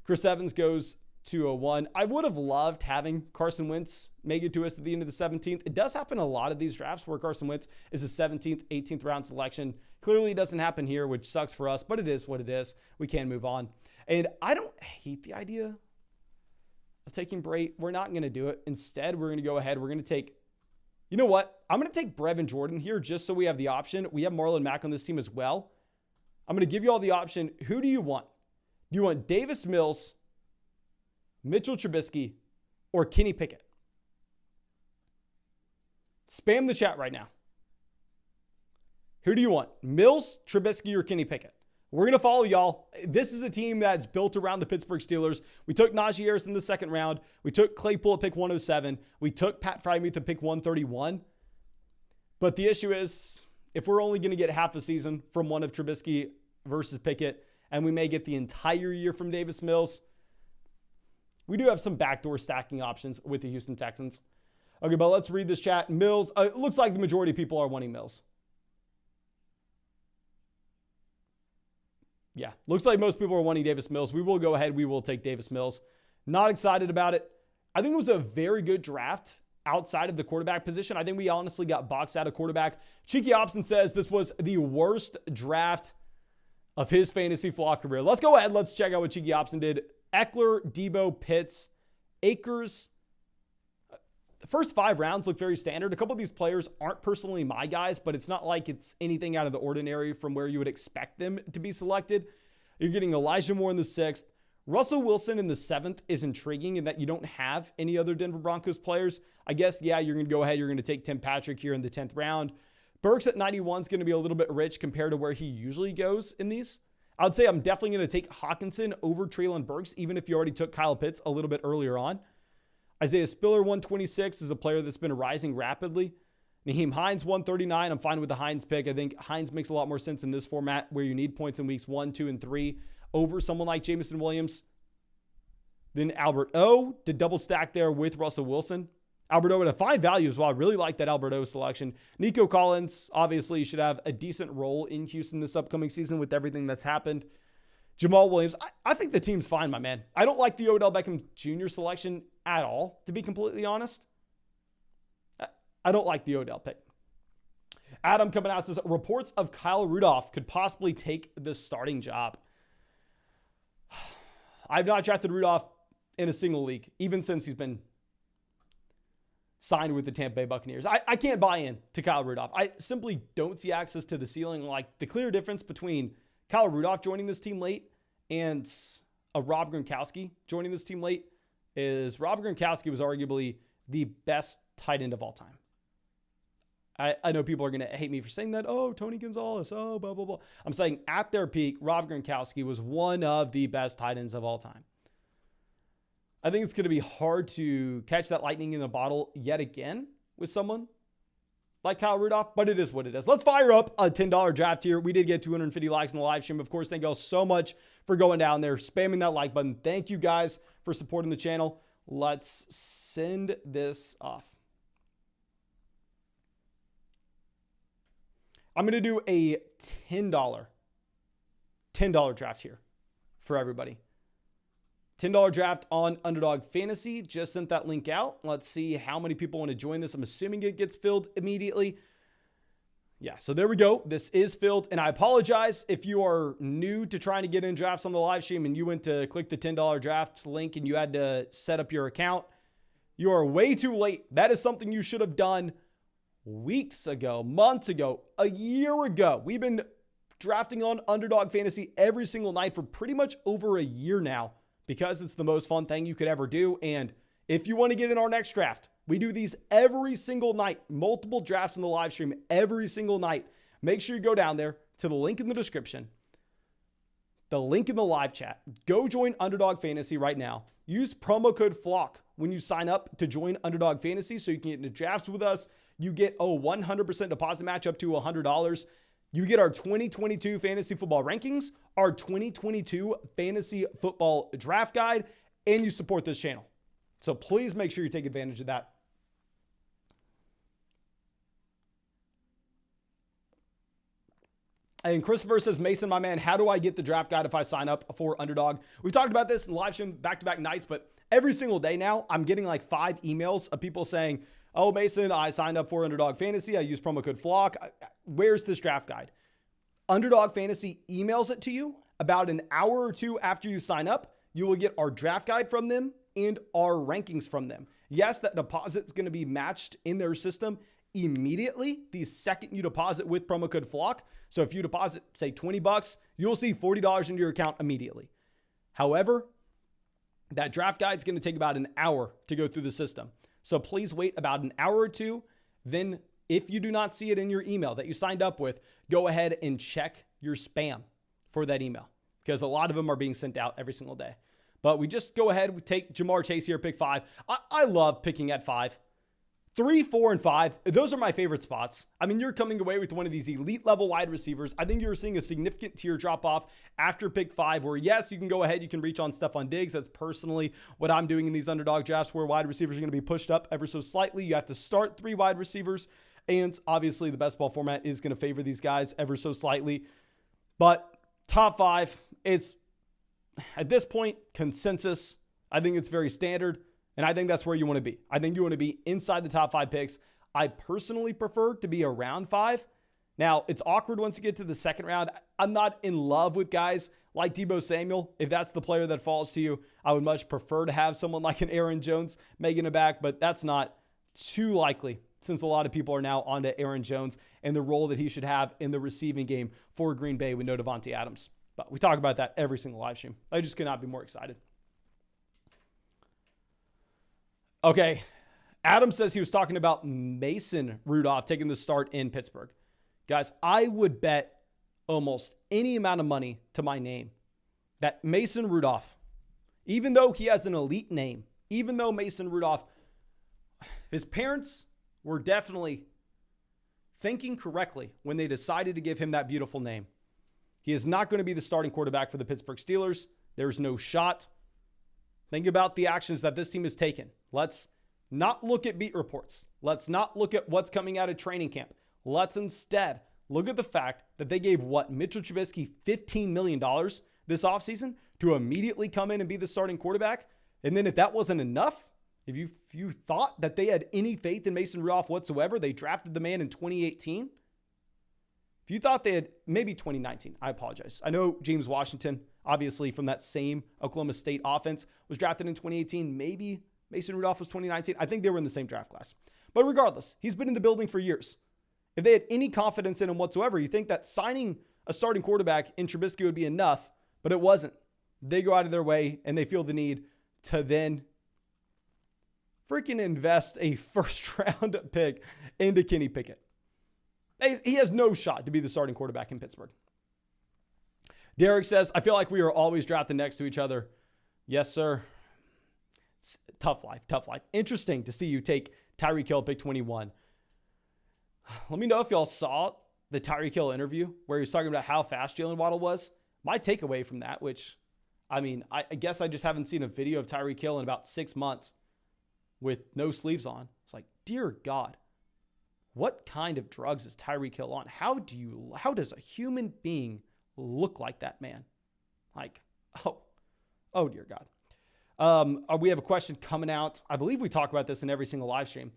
Chris Evans goes 201. I would have loved having Carson Wentz make it to us at the end of the 17th. It does happen a lot of these drafts where Carson Wentz is a 17th, 18th round selection. Clearly it doesn't happen here, which sucks for us, but it is what it is. We can move on. And I don't hate the idea of taking Bray. We're not going to do it. Instead, we're going to go ahead. We're going to take, you know what? I'm going to take Brevin Jordan here just so we have the option. We have Marlon Mack on this team as well. I'm going to give you all the option. Who do you want? Do you want Davis Mills, Mitchell Trubisky, or Kenny Pickett? Spam the chat right now. Who do you want? Mills, Trubisky, or Kenny Pickett? We're going to follow y'all. This is a team that's built around the Pittsburgh Steelers. We took Najee Harris in the second round. We took Claypool at pick 107. We took Pat Freiermuth at pick 131. But the issue is, if we're only going to get half a season from one of Trubisky versus Pickett, and we may get the entire year from Davis Mills, we do have some backdoor stacking options with the Houston Texans. Okay, but let's read this chat. Mills, it looks like the majority of people are wanting Mills. Yeah, looks like most people are wanting Davis Mills. We will go ahead. We will take Davis Mills. Not excited about it. I think it was a very good draft outside of the quarterback position. I think we honestly got boxed out of quarterback. Cheeky Hobson says this was the worst draft of his fantasy flock career. Let's go ahead. Let's check out what Cheeky Hobson did. Eckler, Debo, Pitts, Akers. The first 5 rounds look very standard. A couple of these players aren't personally my guys, but it's not like it's anything out of the ordinary from where you would expect them to be selected. You're getting Elijah Moore in the 6th. Russell Wilson in the 7th is intriguing in that you don't have any other Denver Broncos players. I guess, yeah, you're going to go ahead. You're going to take Tim Patrick here in the 10th round. Burks at 91 is going to be a little bit rich compared to where he usually goes in these. I would say I'm definitely going to take Hawkinson over Treylon Burks, even if you already took Kyle Pitts a little bit earlier on. Isaiah Spiller, 126, is a player that's been rising rapidly. Nyheim Hines, 139. I'm fine with the Hines pick. I think Hines makes a lot more sense in this format where you need points in weeks 1, 2, and 3 over someone like Jameson Williams. Then Albert O did double stack there with Russell Wilson. Albert O at a fine value as well. I really like that Albert O selection. Nico Collins, obviously, should have a decent role in Houston this upcoming season with everything that's happened. Jamal Williams, I think the team's fine, my man. I don't like the Odell Beckham Jr. selection at all, to be completely honest. I don't like the Odell pick. Adam coming out says, reports of Kyle Rudolph could possibly take the starting job. I've not drafted Rudolph in a single league, even since he's been signed with the Tampa Bay Buccaneers. I can't buy in to Kyle Rudolph. I simply don't see access to the ceiling. Like, the clear difference between Kyle Rudolph joining this team late and a Rob Gronkowski joining this team late is Rob Gronkowski was arguably the best tight end of all time. I know people are going to hate me for saying that. Oh, Tony Gonzalez. Oh, blah, blah, blah. I'm saying at their peak, Rob Gronkowski was one of the best tight ends of all time. I think it's going to be hard to catch that lightning in a bottle yet again with someone like Kyle Rudolph, but it is what it is. Let's fire up a $10 draft here. We did get 250 likes in the live stream. Of course, thank you all so much for going down there, spamming that like button. Thank you guys for supporting the channel. Let's send this off. I'm going to do a $10 draft here for everybody. $10 draft on Underdog Fantasy. Just sent that link out. Let's see how many people want to join this. I'm assuming it gets filled immediately. Yeah, so there we go. This is filled. And I apologize if you are new to trying to get in drafts on the live stream and you went to click the $10 draft link and you had to set up your account. You are way too late. That is something you should have done weeks ago, months ago, a year ago. We've been drafting on Underdog Fantasy every single night for pretty much over a year now because it's the most fun thing you could ever do. And if you want to get in our next draft, we do these every single night, multiple drafts in the live stream every single night. Make sure you go down there to the link in the description, the link in the live chat. Go join Underdog Fantasy right now. Use promo code FLOCK when you sign up to join Underdog Fantasy so you can get into drafts with us. You get a 100% deposit match up to $100. You get our 2022 fantasy football rankings, our 2022 fantasy football draft guide, and you support this channel. So please make sure you take advantage of that. And Christopher says, Mason, my man, how do I get the draft guide if I sign up for Underdog? We've talked about this in live stream back-to-back nights, but every single day now, I'm getting like 5 emails of people saying, oh, Mason, I signed up for Underdog Fantasy. I use promo code FLOCK. Where's this draft guide? Underdog Fantasy emails it to you about an hour or two after you sign up. You will get our draft guide from them and our rankings from them. Yes, that deposit's going to be matched in their system immediately the second you deposit with promo code FLOCK. So if you deposit, say $20, you'll see $40 into your account immediately. However, that draft guide is going to take about an hour to go through the system. So please wait about an hour or two. Then if you do not see it in your email that you signed up with, go ahead and check your spam for that email, because a lot of them are being sent out every single day. But we just go ahead, we take Jamar Chase here, pick 5. I love picking at 5. 3, 4, and 5, those are my favorite spots. I mean, you're coming away with one of these elite level wide receivers. I think you're seeing a significant tier drop off after pick 5, where yes, you can go ahead, you can reach on Stephon Diggs. That's personally what I'm doing in these underdog drafts, where wide receivers are going to be pushed up ever so slightly. You have to start 3 wide receivers, and obviously the best ball format is going to favor these guys ever so slightly. But top 5, it's at this point consensus. I think it's very standard. And I think that's where you want to be. I think you want to be inside the top 5 picks. I personally prefer to be around 5. Now, it's awkward once you get to the second round. I'm not in love with guys like Deebo Samuel. If that's the player that falls to you, I would much prefer to have someone like an Aaron Jones making it back, but that's not too likely since a lot of people are now onto Aaron Jones and the role that he should have in the receiving game for Green Bay with no Devontae Adams. But we talk about that every single live stream. I just could not be more excited. Okay, Adam says he was talking about Mason Rudolph taking the start in Pittsburgh. Guys, I would bet almost any amount of money to my name that Mason Rudolph, even though he has an elite name, even though Mason Rudolph, his parents were definitely thinking correctly when they decided to give him that beautiful name. He is not going to be the starting quarterback for the Pittsburgh Steelers. There's no shot. Think about the actions that this team has taken. Let's not look at beat reports. Let's not look at what's coming out of training camp. Let's instead look at the fact that they gave Mitchell Trubisky $15 million this offseason to immediately come in and be the starting quarterback. And then if that wasn't enough, if you thought that they had any faith in Mason Rudolph whatsoever, they drafted the man in 2018. If you thought they had, maybe 2019, I apologize. I know James Washington, obviously from that same Oklahoma State offense, was drafted in 2018. Maybe Mason Rudolph was 2019. I think they were in the same draft class. But regardless, he's been in the building for years. If they had any confidence in him whatsoever, you think that signing a starting quarterback in Trubisky would be enough, but it wasn't. They go out of their way and they feel the need to then freaking invest a first-round pick into Kenny Pickett. He has no shot to be the starting quarterback in Pittsburgh. Derek says, I feel like we are always drafted next to each other. Yes, sir. It's tough life. Interesting to see you take Tyreek Hill pick 21. Let me know if y'all saw the Tyreek Hill interview where he was talking about how fast Jalen Waddle was. My takeaway from that, which, I mean, I guess I just haven't seen a video of Tyreek Hill in about 6 months with no sleeves on. It's like, dear God, what kind of drugs is Tyreek Hill on? How does a human being look like that, man? Like, oh dear God. We have a question coming out. I believe we talk about this in every single live stream.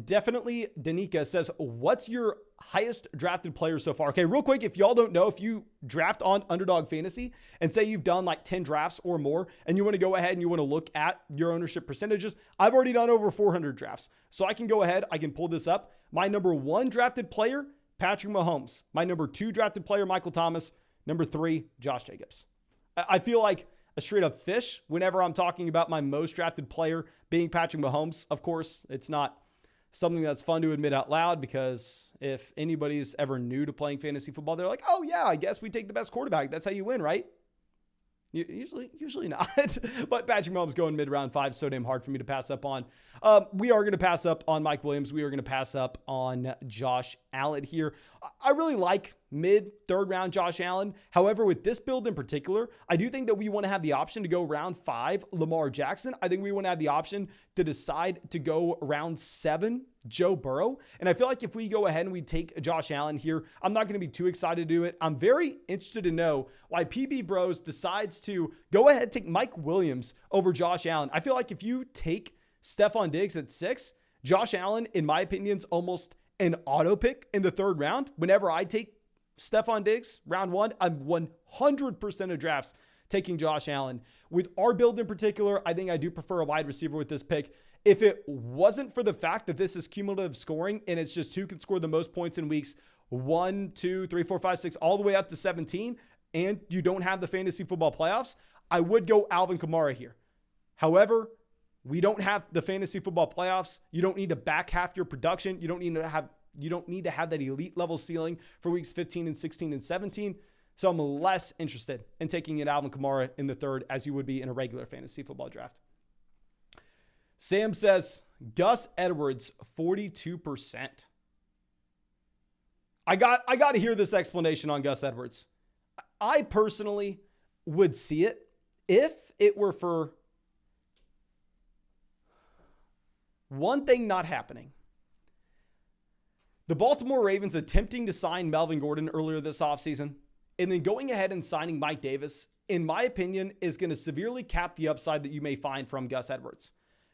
Definitely Danica says, what's your highest drafted player so far? Okay, real quick, if y'all don't know, if you draft on Underdog Fantasy and say you've done like 10 drafts or more and you want to go ahead and you want to look at your ownership percentages, I've already done over 400 drafts. So I can go ahead, I can pull this up. My number 1 drafted player, Patrick Mahomes. My number 2 drafted player, Michael Thomas. Number 3, Josh Jacobs. I feel like a straight up fish whenever I'm talking about my most drafted player being Patrick Mahomes. Of course, it's not something that's fun to admit out loud, because if anybody's ever new to playing fantasy football, they're like, oh yeah, I guess we take the best quarterback. That's how you win, right? Usually not. But Patrick Mahomes going mid-round 5, so damn hard for me to pass up on. We are going to pass up on Mike Williams. We are going to pass up on Josh Allen here. I really like mid-third round Josh Allen. However, with this build in particular, I do think that we want to have the option to go round 5 Lamar Jackson. I think we want to have the option to decide to go round 7 Joe Burrow. And I feel like if we go ahead and we take Josh Allen here, I'm not going to be too excited to do it. I'm very interested to know why PB Bros decides to go ahead and take Mike Williams over Josh Allen. I feel like if you take Stephon Diggs at 6, Josh Allen, in my opinion, is almost an auto pick in the 3rd round. Whenever I take Stephon Diggs, round 1, I'm 100% of drafts taking Josh Allen. With our build in particular, I think I do prefer a wide receiver with this pick. If it wasn't for the fact that this is cumulative scoring and it's just who can score the most points in weeks 1, 2, 3, 4, 5, 6, all the way up to 17, and you don't have the fantasy football playoffs, I would go Alvin Kamara here. However, we don't have the fantasy football playoffs. You don't need to back half your production. You don't need to have that elite level ceiling for weeks 15 and 16 and 17. So I'm less interested in taking an Alvin Kamara in the 3rd as you would be in a regular fantasy football draft. Sam says, Gus Edwards, 42%. I got to hear this explanation on Gus Edwards. I personally would see it if it were for one thing not happening. The Baltimore Ravens attempting to sign Melvin Gordon earlier this offseason, and then going ahead and signing Mike Davis, in my opinion, is going to severely cap the upside that you may find from Gus Edwards.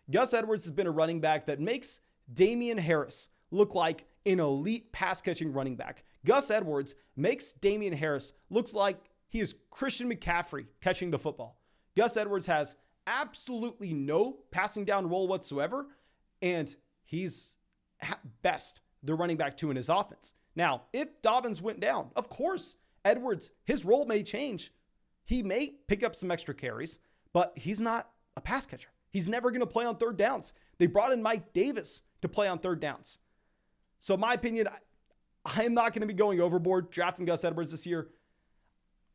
Gus Edwards has been a running back that makes Damian Harris look like an elite pass-catching running back. Gus Edwards makes Damian Harris looks like he is Christian McCaffrey catching the football. Gus Edwards has absolutely no passing down role whatsoever, and he's at best the running back 2 in his offense. Now, if Dobbins went down, of course, Edwards, his role may change. He may pick up some extra carries, but he's not a pass catcher. He's never going to play on 3rd downs. They brought in Mike Davis to play on 3rd downs. So in my opinion, I am not going to be going overboard drafting Gus Edwards this year.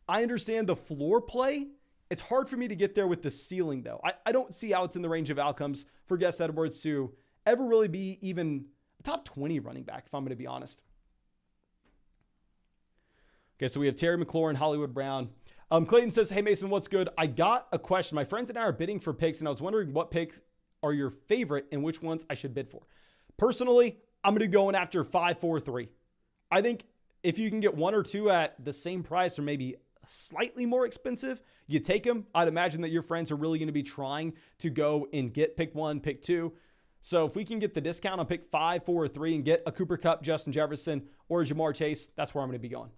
I understand the floor play. It's hard for me to get there with the ceiling, though. I don't see how it's in the range of outcomes for Gus Edwards to ever really be even a top 20 running back, if I'm going to be honest. Okay, so we have Terry McLaurin, Hollywood Brown. Clayton says, hey, Mason, what's good? I got a question. My friends and I are bidding for picks, and I was wondering what picks are your favorite and which ones I should bid for. Personally, I'm going to go in after 5, 4, 3. I think if you can get 1 or 2 at the same price or maybe slightly more expensive, you take them. I'd imagine that your friends are really going to be trying to go and get pick 1, pick 2. So if we can get the discount on pick 5, 4, or 3 and get a Cooper Kupp, Justin Jefferson, or Jamar Chase, that's where I'm going to be going.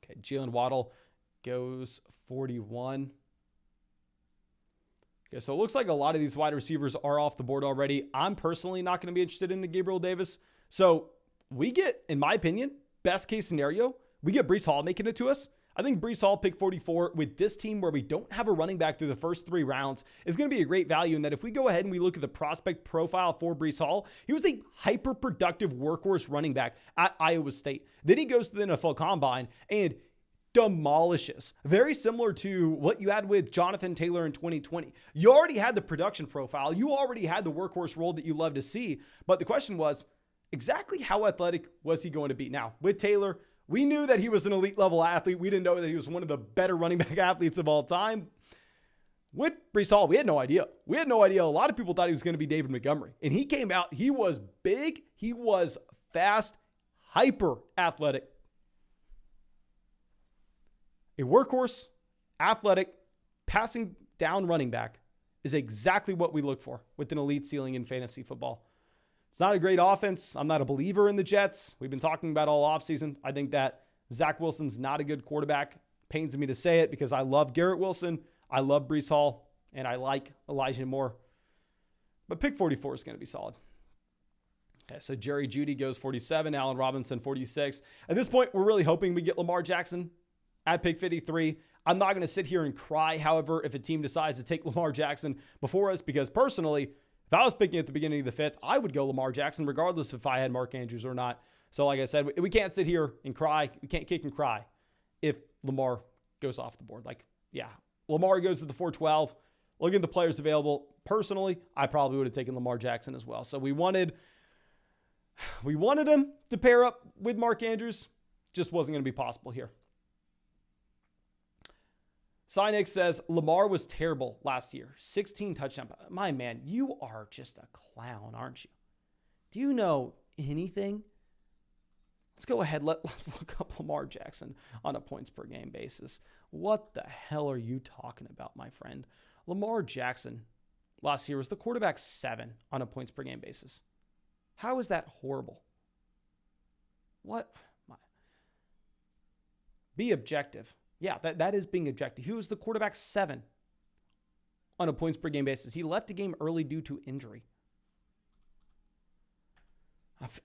Okay, Jalen Waddle goes 41. Okay, so it looks like a lot of these wide receivers are off the board already. I'm personally not going to be interested in the Gabriel Davis. So we get, in my opinion, best case scenario, we get Breece Hall making it to us. I think Breece Hall, pick 44, with this team where we don't have a running back through the first 3 rounds, is going to be a great value in that if we go ahead and we look at the prospect profile for Breece Hall, he was a hyper-productive workhorse running back at Iowa State. Then he goes to the NFL Combine and demolishes. Very similar to what you had with Jonathan Taylor in 2020. You already had the production profile. You already had the workhorse role that you love to see. But the question was, exactly how athletic was he going to be? Now, with Taylor, we knew that he was an elite level athlete. We didn't know that he was one of the better running back athletes of all time. With Breece Hall, we had no idea. We had no idea. A lot of people thought he was going to be David Montgomery. And he came out, he was big, he was fast, hyper athletic. A workhorse, athletic, passing down running back is exactly what we look for with an elite ceiling in fantasy football. It's not a great offense. I'm not a believer in the Jets. We've been talking about all offseason. I think that Zach Wilson's not a good quarterback. Pains me to say it because I love Garrett Wilson. I love Breece Hall, and I like Elijah Moore. But pick 44 is going to be solid. Okay, so Jerry Jeudy goes 47, Allen Robinson 46. At this point, we're really hoping we get Lamar Jackson at pick 53. I'm not going to sit here and cry, however, if a team decides to take Lamar Jackson before us, because personally, if I was picking at the beginning of the 5th, I would go Lamar Jackson regardless if I had Mark Andrews or not. So like I said, we can't sit here and cry. We can't kick and cry if Lamar goes off the board. Like, yeah, Lamar goes to the 412. Looking at the players available, personally, I probably would have taken Lamar Jackson as well. So we wanted him to pair up with Mark Andrews. Just wasn't going to be possible here. Cynic says Lamar was terrible last year. 16 touchdowns. My man, you are just a clown, aren't you? Do you know anything? Let's go ahead. Let's look up Lamar Jackson on a points per game basis. What the hell are you talking about, my friend? Lamar Jackson last year was the quarterback 7 on a points per game basis. How is that horrible? What? Be objective. Yeah, that is being objective. He was the quarterback 7 on a points per game basis. He left the game early due to injury.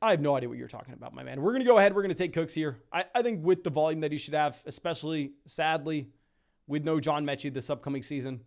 I have no idea what you're talking about, my man. We're going to go ahead. We're going to take Cooks here. I think with the volume that he should have, especially, sadly, with no John Mechie this upcoming season,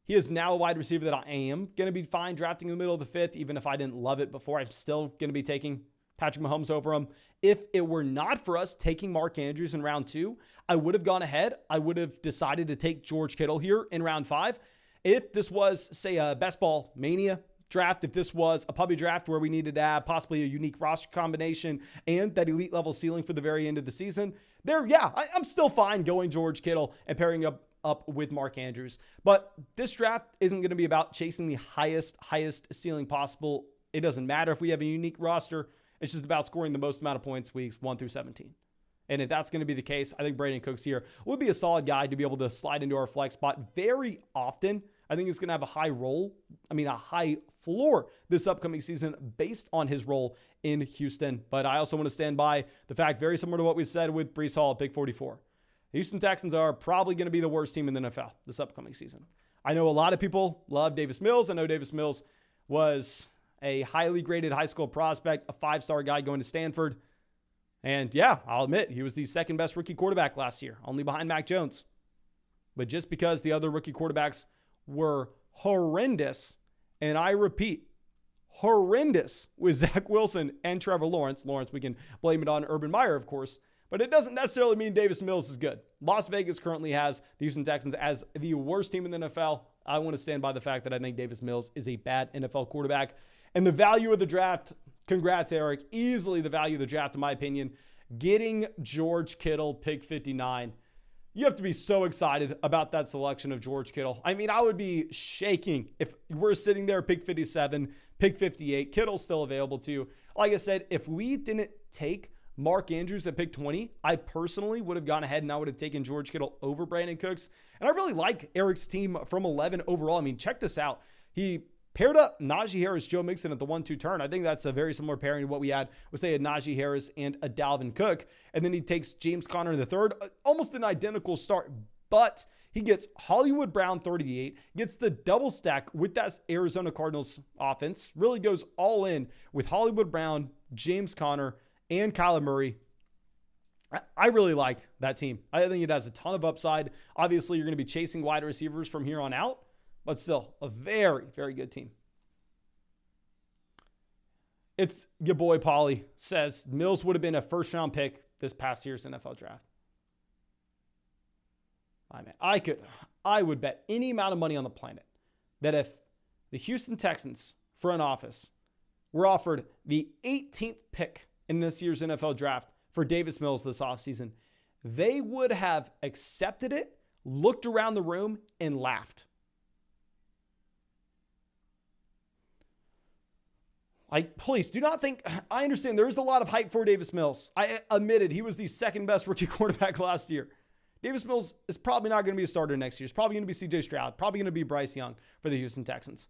he is now a wide receiver that I am going to be fine drafting in the middle of the 5th. Even if I didn't love it before, I'm still going to be taking Patrick Mahomes over him. If it were not for us taking Mark Andrews in round 2, I would have gone ahead. I would have decided to take George Kittle here in round 5. If this was, say, a best ball mania draft, if this was a puppy draft where we needed to have possibly a unique roster combination and that elite level ceiling for the very end of the season, I'm still fine going George Kittle and pairing up with Mark Andrews. But this draft isn't going to be about chasing the highest ceiling possible. It doesn't matter if we have a unique roster. It's just about scoring the most amount of points weeks 1 through 17. And if that's going to be the case, I think Brandon Cooks here would be a solid guy to be able to slide into our flex spot very often. I think he's going to have a high floor this upcoming season based on his role in Houston. But I also want to stand by the fact, very similar to what we said with Breece Hall at pick 44. The Houston Texans are probably going to be the worst team in the NFL this upcoming season. I know a lot of people love Davis Mills. I know Davis Mills was a highly graded high school prospect, a 5-star guy going to Stanford. And yeah, I'll admit, he was the second best rookie quarterback last year, only behind Mac Jones. But just because the other rookie quarterbacks were horrendous, and I repeat, horrendous with Zach Wilson and Trevor Lawrence. We can blame it on Urban Meyer, of course, but it doesn't necessarily mean Davis Mills is good. Las Vegas currently has the Houston Texans as the worst team in the NFL. I want to stand by the fact that I think Davis Mills is a bad NFL quarterback. And the value of the draft, congrats, Eric, easily the value of the draft, in my opinion, getting George Kittle, pick 59. You have to be so excited about that selection of George Kittle. I mean, I would be shaking if we're sitting there, pick 57, pick 58. Kittle's still available too. Like I said, if we didn't take Mark Andrews at pick 20, I personally would have gone ahead and I would have taken George Kittle over Brandon Cooks. And I really like Eric's team from 11 overall. I mean, check this out. He paired up Najee Harris, Joe Mixon at the 1-2 turn. I think that's a very similar pairing to what we had with, say, a Najee Harris and a Dalvin Cook. And then he takes James Conner in the 3rd. Almost an identical start, but he gets Hollywood Brown 38, gets the double stack with that Arizona Cardinals offense, really goes all in with Hollywood Brown, James Conner, and Kyler Murray. I really like that team. I think it has a ton of upside. Obviously, you're going to be chasing wide receivers from here on out, but still a very, very good team. It's your boy Paulie says Mills would have been a first-round pick this past year's NFL draft. I would bet any amount of money on the planet that if the Houston Texans front office were offered the 18th pick in this year's NFL draft for Davis Mills this offseason, they would have accepted it, looked around the room, and laughed. Please do not think, I understand there is a lot of hype for Davis Mills. I admitted he was the second best rookie quarterback last year. Davis Mills is probably not going to be a starter next year. It's probably going to be CJ Stroud, probably going to be Bryce Young for the Houston Texans.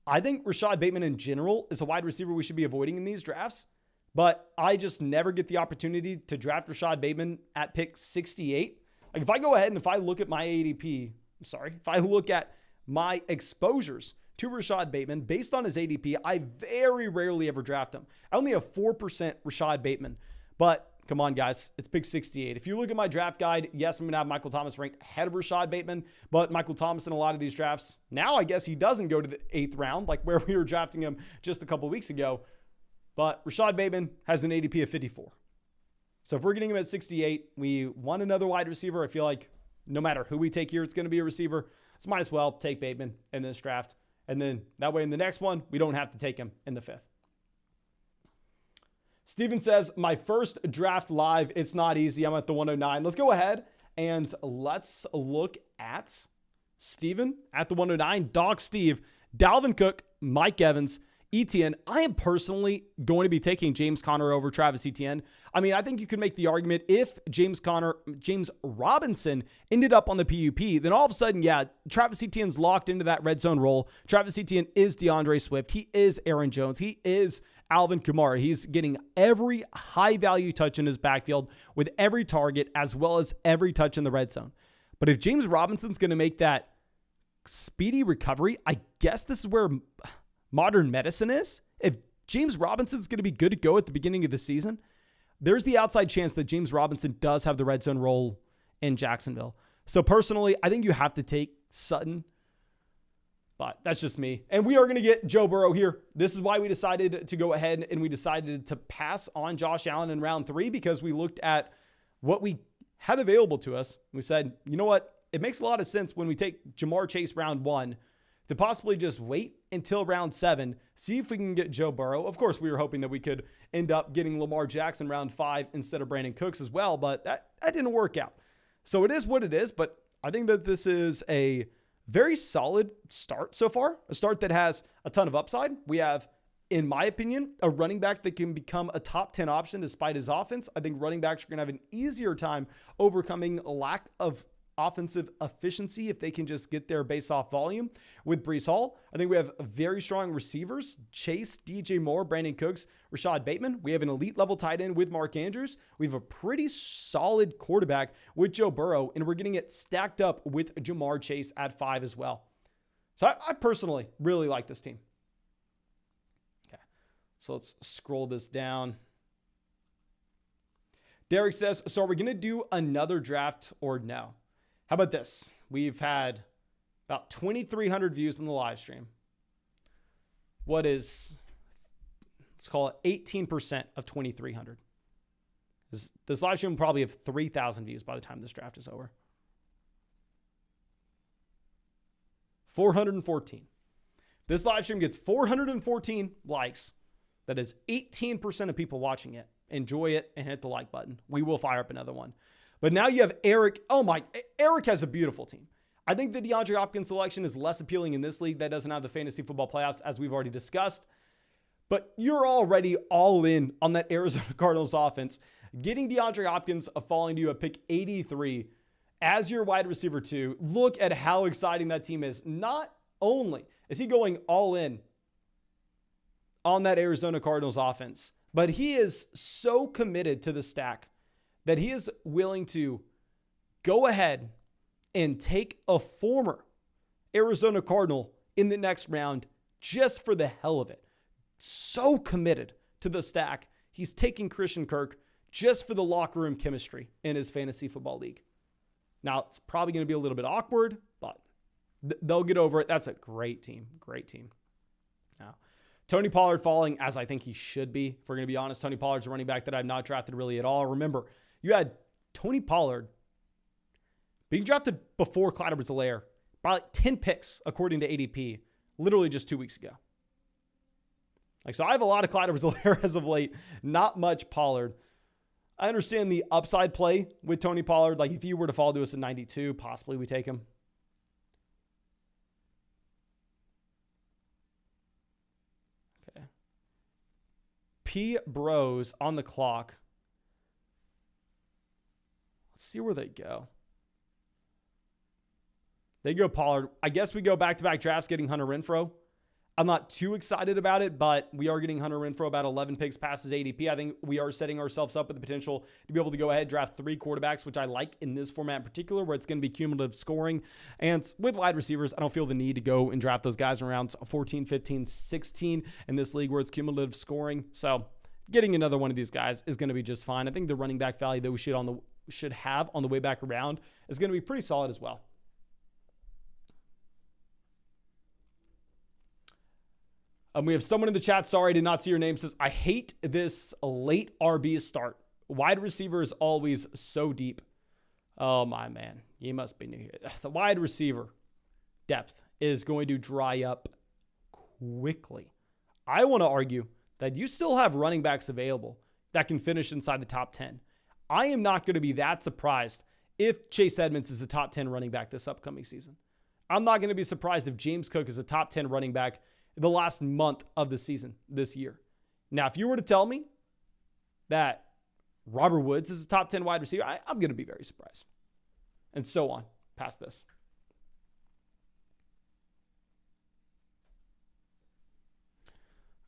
I think Rashad Bateman in general is a wide receiver we should be avoiding in these drafts, but I just never get the opportunity to draft Rashad Bateman at pick 68. Like if I go ahead and if I look at my ADP, if I look at my exposures to Rashad Bateman based on his ADP, I very rarely ever draft him. I only have 4% Rashad Bateman, but come on, guys, it's pick 68. If you look at my draft guide, yes, I'm going to have Michael Thomas ranked ahead of Rashad Bateman, but Michael Thomas in a lot of these drafts, now I guess he doesn't go to the 8th round, like where we were drafting him just a couple weeks ago. But Rashad Bateman has an ADP of 54. So if we're getting him at 68, we want another wide receiver. I feel like no matter who we take here, it's going to be a receiver. So might as well take Bateman in this draft. And then that way in the next one, we don't have to take him in the 5th. Steven says, my first draft live, it's not easy. I'm at the 109. Let's go ahead And let's look at Steven at the 109, Doc Steve, Dalvin Cook, Mike Evans, Etienne. I am personally going to be taking James Conner over Travis Etienne. I mean, I think you could make the argument if James Robinson ended up on the PUP, then all of a sudden, yeah, Travis Etienne's locked into that red zone role. Travis Etienne is DeAndre Swift. He is Aaron Jones. He is Alvin Kamara. He's getting every high value touch in his backfield with every target as well as every touch in the red zone. But if James Robinson's going to make that speedy recovery, I guess this is where modern medicine is. If James Robinson's going to be good to go at the beginning of the season, there's the outside chance that James Robinson does have the red zone role in Jacksonville. So personally, I think you have to take Sutton, but that's just me. And we are going to get Joe Burrow here. This is why we decided to go ahead and we decided to pass on Josh Allen in round 3, because we looked at what we had available to us. We said, you know what? It makes a lot of sense when we take Jamar Chase round 1 to possibly just wait until round 7, see if we can get Joe Burrow. Of course, we were hoping that we could end up getting Lamar Jackson round 5 instead of Brandon Cooks as well, but that didn't work out. So it is what it is, but I think that this is a very solid start so far, a start that has a ton of upside. We have, in my opinion, a running back that can become a top 10 option despite his offense. I think running backs are going to have an easier time overcoming a lack of offensive efficiency if they can just get there based off volume with Breece Hall. I think we have very strong receivers: Chase, DJ Moore, Brandon Cooks, Rashad Bateman. We have an elite level tight end with Mark Andrews. We have a pretty solid quarterback with Joe Burrow, and we're getting it stacked up with Jamar Chase at 5 as well. So I personally really like this team. Okay, so let's scroll this down. Derek says, so are we going to do another draft or no? How about this? We've had about 2,300 views on the live stream. What is, let's call it 18% of 2,300. This live stream will probably have 3,000 views by the time this draft is over. 414. This live stream gets 414 likes. That is 18% of people watching it. Enjoy it and hit the like button. We will fire up another one. But now you have Eric. Eric has a beautiful team. I think the DeAndre Hopkins selection is less appealing in this league that doesn't have the fantasy football playoffs, as we've already discussed. But you're already all in on that Arizona Cardinals offense. Getting DeAndre Hopkins falling to you at pick 83 as your wide receiver 2. Look at how exciting that team is. Not only is he going all in on that Arizona Cardinals offense, but he is so committed to the stack that he is willing to go ahead and take a former Arizona Cardinal in the next round just for the hell of it. So committed to the stack. He's taking Christian Kirk just for the locker room chemistry in his fantasy football league. Now, it's probably going to be a little bit awkward, but they'll get over it. That's a great team. Great team. Now, Tony Pollard falling as I think he should be. If we're going to be honest, Tony Pollard's a running back that I've not drafted really at all. Remember, you had Tony Pollard being drafted before Clyde Edwards-Helaire by like 10 picks, according to ADP, literally just 2 weeks ago. So I have a lot of Clyde Edwards-Helaire as of late, not much Pollard. I understand the upside play with Tony Pollard. Like if you were to fall to us at 92, possibly we take him. Okay. P Bros on the clock. Let's see where they go. They go Pollard. I guess we go back-to-back drafts getting Hunter Renfrow. I'm not too excited about it, but we are getting Hunter Renfrow about 11 picks past his ADP. I think we are setting ourselves up with the potential to be able to go ahead and draft 3 quarterbacks, which I like in this format in particular, where it's going to be cumulative scoring. And with wide receivers, I don't feel the need to go and draft those guys in rounds 14, 15, 16 in this league where it's cumulative scoring. So getting another one of these guys is going to be just fine. I think the running back value that we should have on the way back around is going to be pretty solid as well. We have someone in the chat, sorry I did not see your name, says, I hate this late RB start. Wide receiver is always so deep. Oh my man, you must be new here. The wide receiver depth is going to dry up quickly. I want to argue that you still have running backs available that can finish inside the top 10. I am not going to be that surprised if Chase Edmonds is a top 10 running back this upcoming season. I'm not going to be surprised if James Cook is a top 10 running back the last month of the season this year. Now, if you were to tell me that Robert Woods is a top 10 wide receiver, I'm going to be very surprised. And so on past this.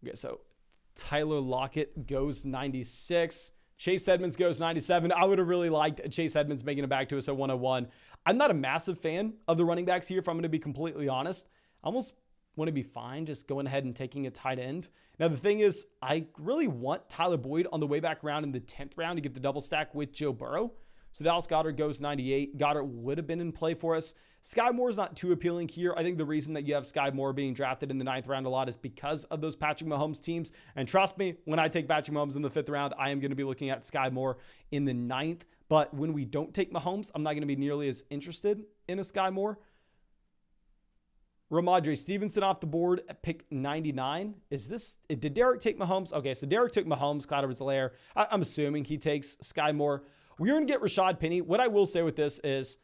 Okay, so Tyler Lockett goes 96. Chase Edmonds goes 97. I would have really liked Chase Edmonds making it back to us at 101. I'm not a massive fan of the running backs here, if I'm going to be completely honest. I almost want to be fine just going ahead and taking a tight end. Now, the thing is, I really want Tyler Boyd on the way back around in the 10th round to get the double stack with Joe Burrow. So Dallas Goedert goes 98. Goddard would have been in play for us. Sky Moore is not too appealing here. I think the reason that you have Sky Moore being drafted in the 9th round a lot is because of those Patrick Mahomes teams. And trust me, when I take Patrick Mahomes in the 5th round, I am going to be looking at Sky Moore in the 9th. But when we don't take Mahomes, I'm not going to be nearly as interested in a Sky Moore. Ramondre Stevenson off the board at pick 99. Did Derek take Mahomes? Okay, so Derek took Mahomes, Clyde Edwards-Helaire. I'm assuming he takes Sky Moore. We're going to get Rashad Penny. What I will say with this is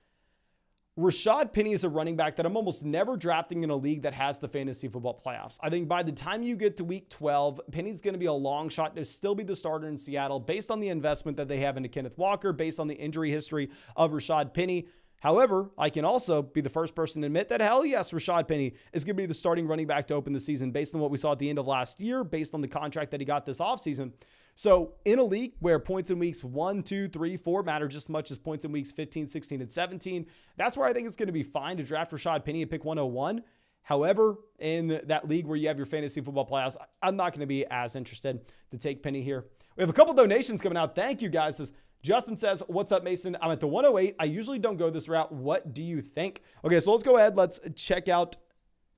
Rashad Penny is a running back that I'm almost never drafting in a league that has the fantasy football playoffs. I think by the time you get to week 12, Penny's going to be a long shot to still be the starter in Seattle based on the investment that they have into Kenneth Walker, based on the injury history of Rashad Penny. However, I can also be the first person to admit that, hell yes, Rashad Penny is going to be the starting running back to open the season based on what we saw at the end of last year, based on the contract that he got this offseason. So in a league where points in weeks 1, 2, 3, 4 matter just as much as points in weeks 15, 16, and 17, that's where I think it's going to be fine to draft Rashad Penny at pick 101. However, in that league where you have your fantasy football playoffs, I'm not going to be as interested to take Penny here. We have a couple donations coming out. Thank you guys. Justin says, what's up, Mason? I'm at the 108. I usually don't go this route. What do you think? Okay, so let's go ahead. Let's check out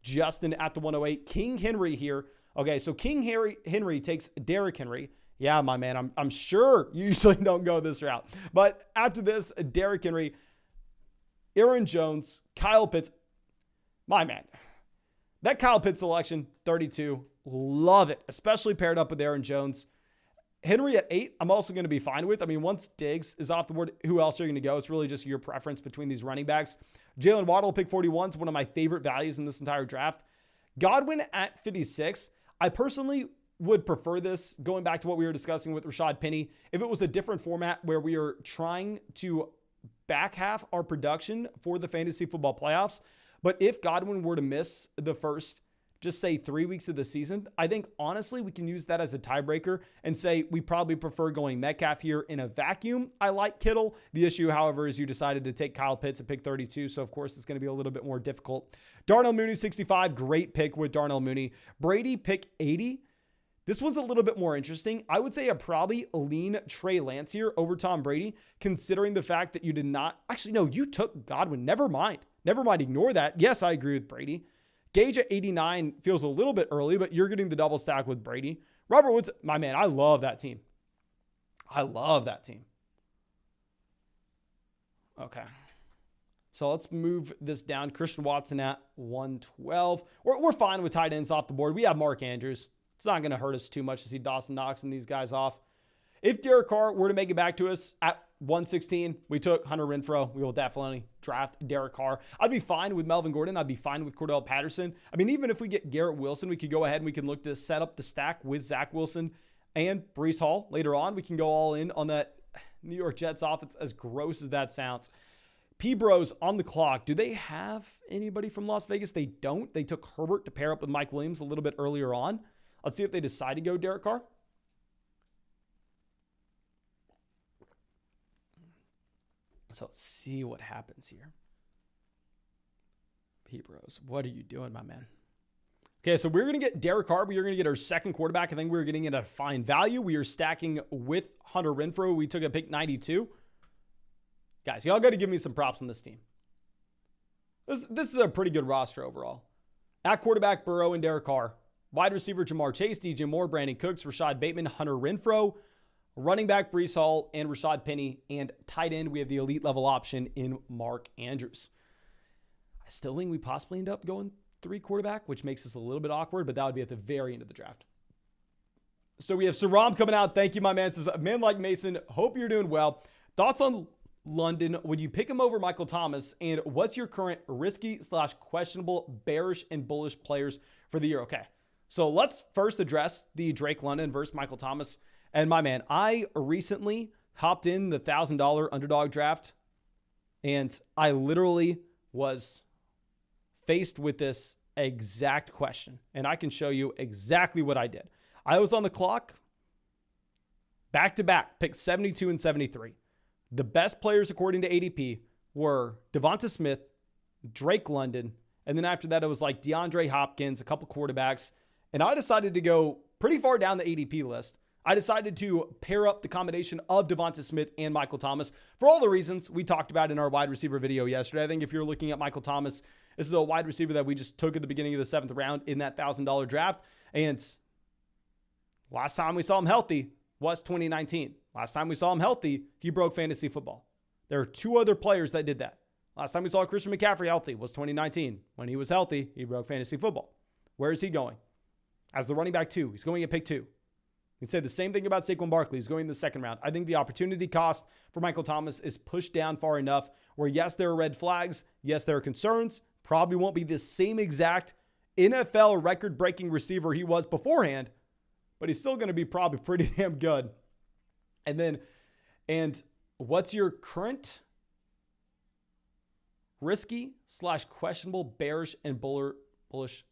Justin at the 108. King Henry here. Okay, so King Henry takes Derrick Henry. Yeah, my man, I'm sure you usually don't go this route. But after this, Derrick Henry, Aaron Jones, Kyle Pitts. My man, that Kyle Pitts selection, 32. Love it, especially paired up with Aaron Jones. Henry at 8, I'm also going to be fine with. I mean, once Diggs is off the board, who else are you going to go? It's really just your preference between these running backs. Jalen Waddle, pick 41, is one of my favorite values in this entire draft. Godwin at 56. I personally would prefer this, going back to what we were discussing with Rashad Penny, if it was a different format where we are trying to back half our production for the fantasy football playoffs. But if Godwin were to miss the first, just say 3 weeks of the season, I think honestly we can use that as a tiebreaker and say we probably prefer going Metcalf here in a vacuum. I like Kittle. The issue, however, is you decided to take Kyle Pitts at pick 32, so of course it's going to be a little bit more difficult. Darnell Mooney, 65, great pick with Darnell Mooney. Brady, pick 80. This one's a little bit more interesting. I would say I probably lean Trey Lance here over Tom Brady, considering the fact that you did not... Actually, no, you took Godwin. Never mind. Ignore that. Yes, I agree with Brady. Gage at 89 feels a little bit early, but you're getting the double stack with Brady. Robert Woods, my man, I love that team. Okay. So let's move this down. Christian Watson at 112. We're fine with tight ends off the board. We have Mark Andrews. It's not going to hurt us too much to see Dawson Knox and these guys off. If Derek Carr were to make it back to us at 116, we took Hunter Renfrow. We will definitely draft Derek Carr. I'd be fine with Melvin Gordon. I'd be fine with Cordell Patterson. I mean, even if we get Garrett Wilson, we could go ahead and we can look to set up the stack with Zach Wilson and Breece Hall later on. We can go all in on that New York Jets offense, as gross as that sounds. P-Bros on the clock. Do they have anybody from Las Vegas? They don't. They took Herbert to pair up with Mike Williams a little bit earlier on. Let's see if they decide to go Derek Carr. So let's see what happens here. P-Bros, what are you doing, my man? Okay, so we're going to get Derek Carr. We are going to get our second quarterback. I think we're getting it at a fine value. We are stacking with Hunter Renfrow. We took a pick 92. Guys, y'all got to give me some props on this team. This is a pretty good roster overall. At quarterback, Burrow and Derek Carr. Wide receiver, Jamar Chase, DJ Moore, Brandon Cooks, Rashad Bateman, Hunter Renfrow. Running back, Breece Hall and Rashad Penny. And tight end, we have the elite level option in Mark Andrews. I still think we possibly end up going 3 quarterback, which makes this a little bit awkward, but that would be at the very end of the draft. So we have Saram coming out. Thank you, my man. Says, man like Mason, hope you're doing well. Thoughts on London, would you pick him over Michael Thomas? And what's your current risky / questionable bearish and bullish players for the year? Okay, so let's first address the Drake London versus Michael Thomas. And my man, I recently hopped in the $1,000 underdog draft, and I literally was faced with this exact question. And I can show you exactly what I did. I was on the clock, back-to-back, picked 72 and 73. The best players according to ADP were Devonta Smith, Drake London, and then after that it was like DeAndre Hopkins, a couple quarterbacks, and I decided to go pretty far down the ADP list. I decided to pair up the combination of Devonta Smith and Michael Thomas for all the reasons we talked about in our wide receiver video yesterday. I think if you're looking at Michael Thomas, this is a wide receiver that we just took at the beginning of the 7th round in that $1,000 draft, and last time we saw him healthy was 2019. Last time we saw him healthy, he broke fantasy football. There are 2 other players that did that. Last time we saw Christian McCaffrey healthy was 2019. When he was healthy, he broke fantasy football. Where is he going? As the running back 2. He's going at pick 2. You can say the same thing about Saquon Barkley. He's going in the 2nd round. I think the opportunity cost for Michael Thomas is pushed down far enough where, yes, there are red flags. Yes, there are concerns. Probably won't be the same exact NFL record-breaking receiver he was beforehand, but he's still going to be probably pretty damn good. And what's your current risky / questionable bearish and bullish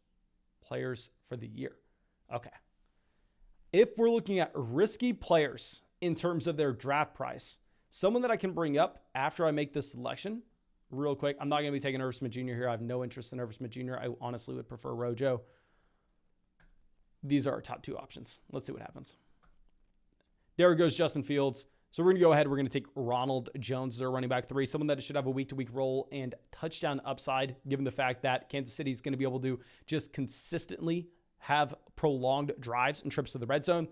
players for the year? Okay. If we're looking at risky players in terms of their draft price, someone that I can bring up after I make this selection real quick. I'm not going to be taking Irv Smith Jr. here. I have no interest in Irv Smith Jr. I honestly would prefer Rojo. These are our top 2 options. Let's see what happens. There goes Justin Fields. So we're going to go ahead. We're going to take Ronald Jones as our running back 3, someone that should have a week-to-week role and touchdown upside, given the fact that Kansas City is going to be able to just consistently have prolonged drives and trips to the red zone.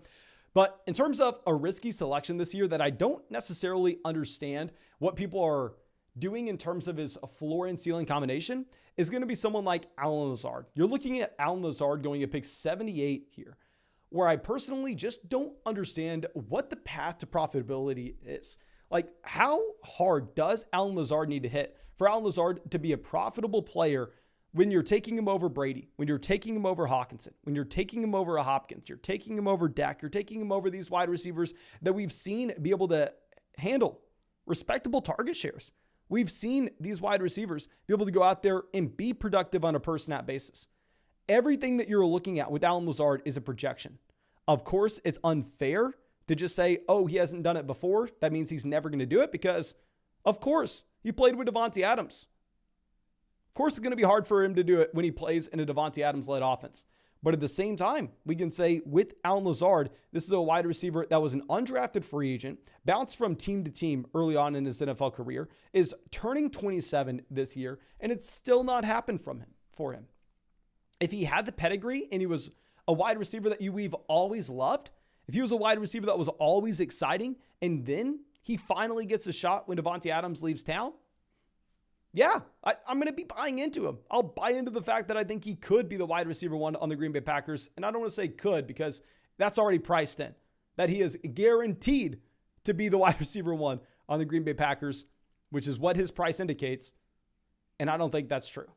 But in terms of a risky selection this year that I don't necessarily understand what people are doing in terms of his floor and ceiling combination, is going to be someone like Allen Lazard. You're looking at Allen Lazard going at pick 78 here, where I personally just don't understand what the path to profitability is. Like, how hard does Allen Lazard need to hit for Allen Lazard to be a profitable player when you're taking him over Brady, when you're taking him over Hawkinson, when you're taking him over a Hopkins, you're taking him over Dak, you're taking him over these wide receivers that we've seen be able to handle respectable target shares. We've seen these wide receivers be able to go out there and be productive on a per snap basis. Everything that you're looking at with Allen Lazard is a projection. Of course, it's unfair to just say, oh, he hasn't done it before. That means he's never going to do it because, of course, he played with Davante Adams. Of course, it's going to be hard for him to do it when he plays in a Davante Adams-led offense. But at the same time, we can say with Allen Lazard, this is a wide receiver that was an undrafted free agent, bounced from team to team early on in his NFL career, is turning 27 this year, and it's still not happened for him. If he had the pedigree and he was a wide receiver that we've always loved, if he was a wide receiver that was always exciting, and then he finally gets a shot when Davante Adams leaves town, yeah, I'm going to be buying into him. I'll buy into the fact that I think he could be the wide receiver 1 on the Green Bay Packers. And I don't want to say could because that's already priced in. That he is guaranteed to be the wide receiver 1 on the Green Bay Packers, which is what his price indicates. And I don't think that's true.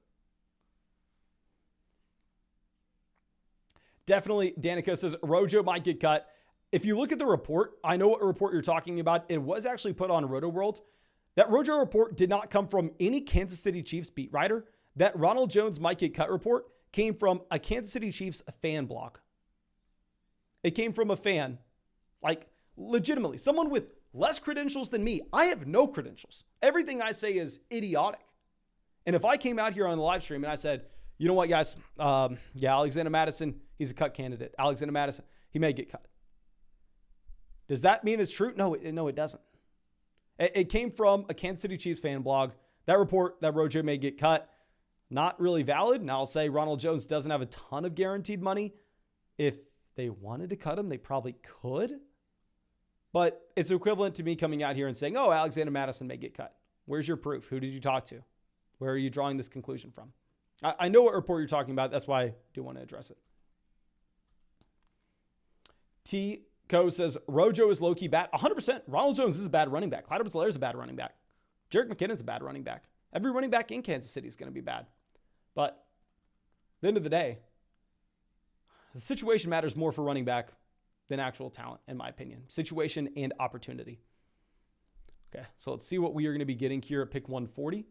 Definitely, Danica says Rojo might get cut. If you look at the report, I know what report you're talking about. It was actually put on Roto World. That Rojo report did not come from any Kansas City Chiefs beat writer. That Ronald Jones might get cut report came from a Kansas City Chiefs fan blog. It came from a fan, like legitimately, someone with less credentials than me. I have no credentials. Everything I say is idiotic. And if I came out here on the live stream and I said, you know what, guys? Alexander Mattison, he's a cut candidate. Alexander Mattison, he may get cut. Does that mean it's true? No, it doesn't. It came from a Kansas City Chiefs fan blog. That report that Rojo may get cut, not really valid. Now I'll say Ronald Jones doesn't have a ton of guaranteed money. If they wanted to cut him, they probably could. But it's equivalent to me coming out here and saying, oh, Alexander Mattison may get cut. Where's your proof? Who did you talk to? Where are you drawing this conclusion from? I know what report you're talking about. That's why I do want to address it. T. Co says Rojo is low-key bad. 100%. Ronald Jones is a bad running back. Clyde Edwards-Helaire is a bad running back. Jerick McKinnon's a bad running back. Every running back in Kansas City is going to be bad. But at the end of the day, the situation matters more for running back than actual talent, in my opinion. Situation and opportunity. Okay, so let's see what we are going to be getting here at pick 140.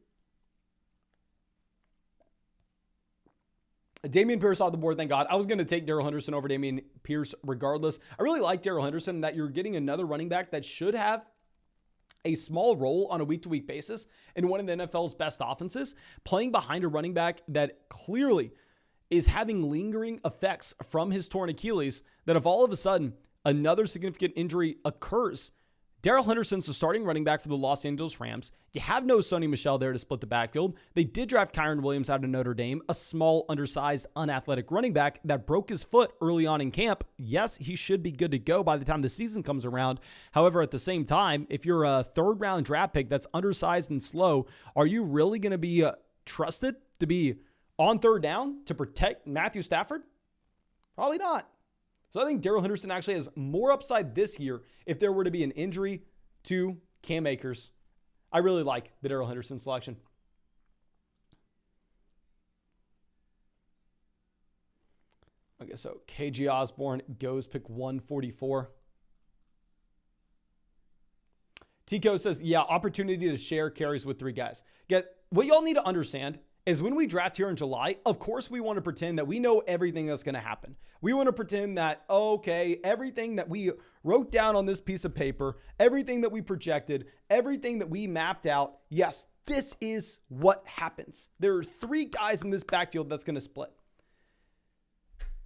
Dameon Pierce off the board, thank God. I was going to take Darrell Henderson over Dameon Pierce regardless. I really like Darrell Henderson, that you're getting another running back that should have a small role on a week-to-week basis in one of the NFL's best offenses, playing behind a running back that clearly is having lingering effects from his torn Achilles, that if all of a sudden another significant injury occurs, Darrell Henderson's the starting running back for the Los Angeles Rams. You have no Sonny Michel there to split the backfield. They did draft Kyron Williams out of Notre Dame, a small, undersized, unathletic running back that broke his foot early on in camp. Yes, he should be good to go by the time the season comes around. However, at the same time, if you're a third-round draft pick that's undersized and slow, are you really going to be trusted to be on third down to protect Matthew Stafford? Probably not. So I think Darrell Henderson actually has more upside this year if there were to be an injury to Cam Akers. I really like the Darrell Henderson selection. Okay, so KG Osborne goes pick 144. Tico says, yeah, opportunity to share carries with 3 guys. What y'all need to understand is when we draft here in July, of course we want to pretend that we know everything that's going to happen. We want to pretend that, okay, everything that we wrote down on this piece of paper, everything that we projected, everything that we mapped out, yes, this is what happens. There are 3 guys in this backfield that's going to split.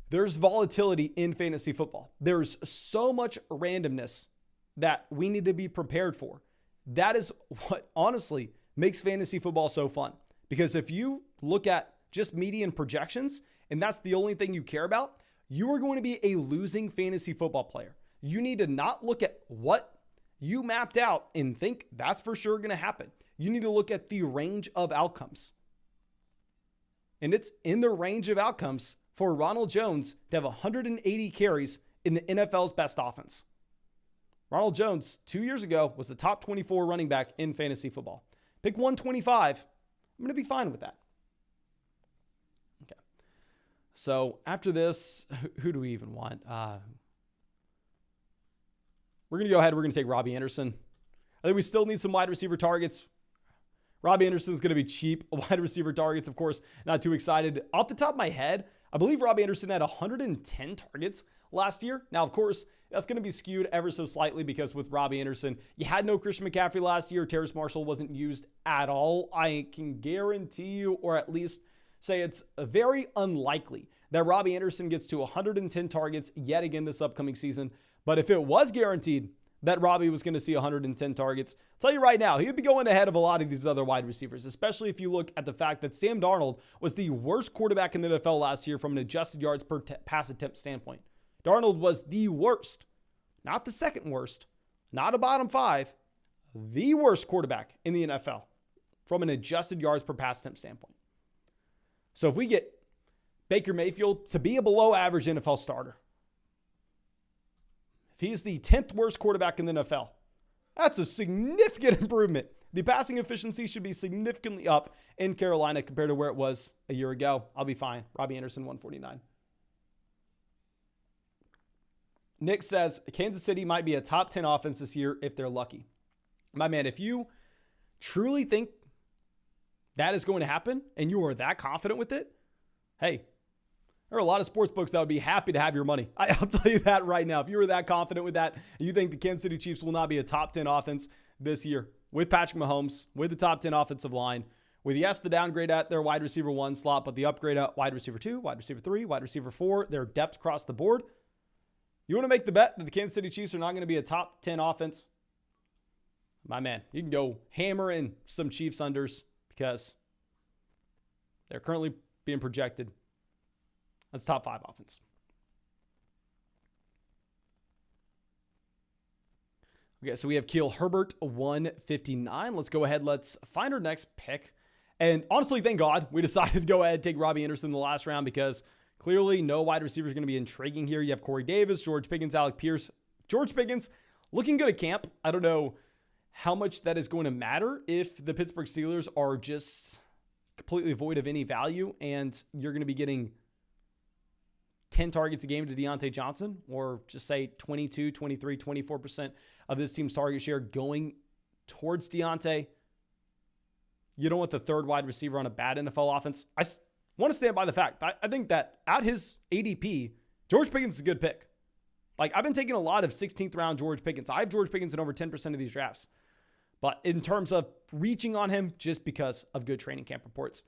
There's volatility in fantasy football. There's so much randomness that we need to be prepared for. That is what honestly makes fantasy football so fun. Because if you look at just median projections, and that's the only thing you care about, you are going to be a losing fantasy football player. You need to not look at what you mapped out and think that's for sure going to happen. You need to look at the range of outcomes. And it's in the range of outcomes for Ronald Jones to have 180 carries in the NFL's best offense. Ronald Jones, 2 years ago, was the top 24 running back in fantasy football. Pick 125. I'm going to be fine with that. Okay. So after this, who do we even want? We're going to go ahead. We're going to take Robbie Anderson. I think we still need some wide receiver targets. Robbie Anderson is going to be cheap. Wide receiver targets, of course, not too excited. Off the top of my head, I believe Robbie Anderson had 110 targets last year. Now, of course, that's going to be skewed ever so slightly because with Robbie Anderson, you had no Christian McCaffrey last year. Terrace Marshall wasn't used at all. I can guarantee you, or at least say it's very unlikely that Robbie Anderson gets to 110 targets yet again this upcoming season. But if it was guaranteed that Robbie was going to see 110 targets, I'll tell you right now, he would be going ahead of a lot of these other wide receivers, especially if you look at the fact that Sam Darnold was the worst quarterback in the NFL last year from an adjusted yards per pass attempt standpoint. Darnold was the worst, not the second worst, not a bottom 5, the worst quarterback in the NFL from an adjusted yards per pass attempt standpoint. So if we get Baker Mayfield to be a below average NFL starter, if he's the 10th worst quarterback in the NFL, that's a significant improvement. The passing efficiency should be significantly up in Carolina compared to where it was a year ago. I'll be fine. Robbie Anderson, 149. Nick says Kansas City might be a top 10 offense this year if they're lucky. My man, if you truly think that is going to happen and you are that confident with it, hey, there are a lot of sports books that would be happy to have your money. I'll tell you that right now. If you were that confident with that, and you think the Kansas City Chiefs will not be a top 10 offense this year with Patrick Mahomes, with the top 10 offensive line, with, yes, the downgrade at their wide receiver 1 slot, but the upgrade at wide receiver 2, wide receiver 3, wide receiver 4, their depth across the board, you want to make the bet that the Kansas City Chiefs are not going to be a top 10 offense? My man, you can go hammer in some Chiefs unders because they're currently being projected as top 5 offense. Okay, so we have Keel Herbert, 159. Let's go ahead. Let's find our next pick. And honestly, thank God we decided to go ahead and take Robbie Anderson in the last round because clearly no wide receiver is going to be intriguing here. You have Corey Davis, George Pickens, Alec Pierce. George Pickens looking good at camp. I don't know how much that is going to matter if the Pittsburgh Steelers are just completely void of any value and you're going to be getting 10 targets a game to Deontay Johnson, or just say 22, 23, 24% of this team's target share going towards Deontay. You don't want the third wide receiver on a bad NFL offense. I want to stand by the fact. I think that at his ADP, George Pickens is a good pick. Like, I've been taking a lot of 16th round George Pickens. I have George Pickens in over 10% of these drafts. But in terms of reaching on him, just because of good training camp reports.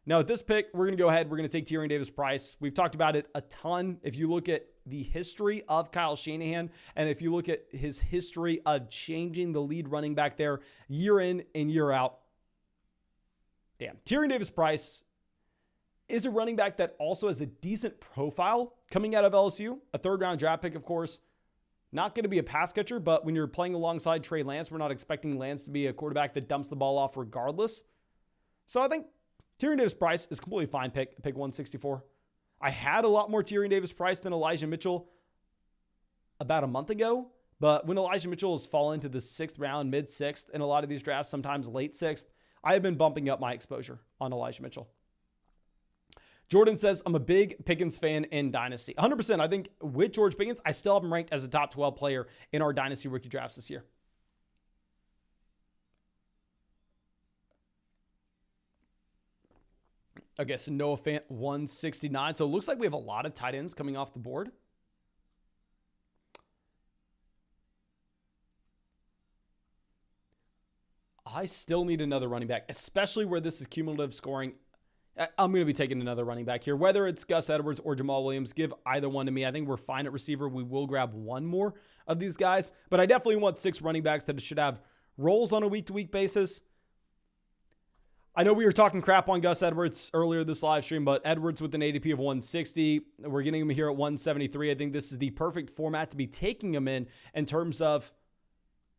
Now, at this pick, we're going to go ahead. We're going to take Tyrion Davis-Price. We've talked about it a ton. If you look at the history of Kyle Shanahan, and if you look at his history of changing the lead running back there year in and year out, damn, Tyrion Davis-Price is a running back that also has a decent profile coming out of LSU. A third-round draft pick, of course. Not going to be a pass catcher, but when you're playing alongside Trey Lance, we're not expecting Lance to be a quarterback that dumps the ball off regardless. So I think Tyrion Davis-Price is a completely fine pick 164. I had a lot more Tyrion Davis-Price than Elijah Mitchell about a month ago, but when Elijah Mitchell has fallen to the 6th round, mid-6th in a lot of these drafts, sometimes late 6th, I have been bumping up my exposure on Elijah Mitchell. Jordan says, I'm a big Pickens fan in Dynasty. 100%. I think with George Pickens, I still have him ranked as a top 12 player in our Dynasty rookie drafts this year. Okay, so Noah Fant, 169. So it looks like we have a lot of tight ends coming off the board. I still need another running back, especially where this is cumulative scoring. I'm going to be taking another running back here, whether it's Gus Edwards or Jamal Williams. Give either one to me. I think we're fine at receiver. We will grab one more of these guys, but I definitely want 6 running backs that should have roles on a week-to-week basis. I know we were talking crap on Gus Edwards earlier this live stream, but Edwards with an ADP of 160. We're getting him here at 173. I think this is the perfect format to be taking him in terms of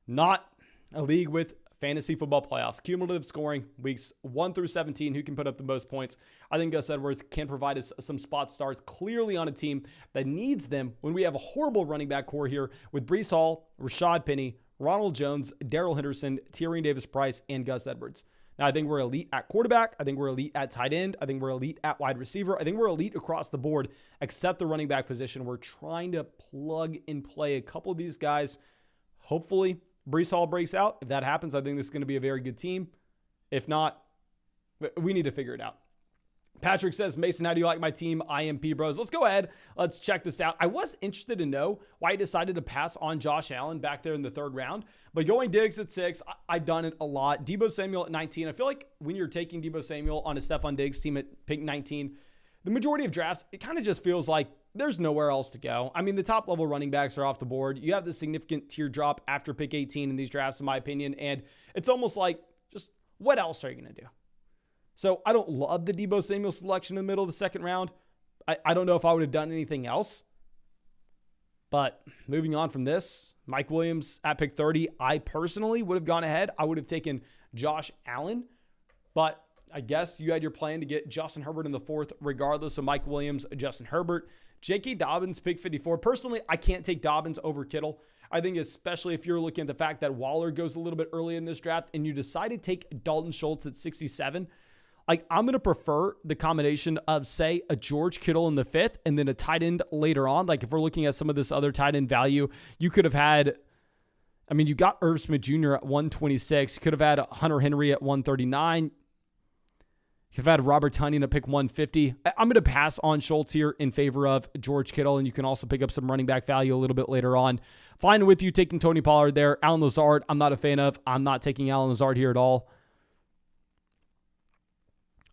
not a league with fantasy football playoffs. Cumulative scoring, weeks 1 through 17, who can put up the most points. I think Gus Edwards can provide us some spot starts clearly on a team that needs them when we have a horrible running back core here with Breece Hall, Rashad Penny, Ronald Jones, Darrell Henderson, Tyrion Davis-Price, and Gus Edwards. Now, I think we're elite at quarterback. I think we're elite at tight end. I think we're elite at wide receiver. I think we're elite across the board, except the running back position. We're trying to plug and play a couple of these guys. Hopefully, Breece Hall breaks out. If that happens, I think this is going to be a very good team. If not, we need to figure it out. Patrick says, Mason, how do you like my team? IMP Bros. Let's go ahead. Let's check this out. I was interested to know why he decided to pass on Josh Allen back there in the 3rd round. But going Diggs at 6, I've done it a lot. Deebo Samuel at 19. I feel like when you're taking Deebo Samuel on a Stephon Diggs team at pick 19, the majority of drafts, it kind of just feels like there's nowhere else to go. I mean, the top level running backs are off the board. You have the significant teardrop after pick 18 in these drafts, in my opinion. And it's almost like, just what else are you going to do? So I don't love the Deebo Samuel selection in the middle of the 2nd round. I don't know if I would have done anything else. But moving on from this, Mike Williams at pick 30, I personally would have gone ahead. I would have taken Josh Allen. But I guess you had your plan to get Justin Herbert in the 4th, regardless of Mike Williams, Justin Herbert. J.K. Dobbins, pick 54. Personally, I can't take Dobbins over Kittle. I think especially if you're looking at the fact that Waller goes a little bit early in this draft and you decide to take Dalton Schultz at 67, like I'm going to prefer the combination of, say, a George Kittle in the 5th and then a tight end later on. Like if we're looking at some of this other tight end value, you could have had, I mean, you got Irv Smith Jr. at 126. You could have had Hunter Henry at 139. You've had Robert Tonyan at pick 150. I'm going to pass on Schultz here in favor of George Kittle, and you can also pick up some running back value a little bit later on. Fine with you taking Tony Pollard there. Allen Lazard, I'm not a fan of. I'm not taking Allen Lazard here at all.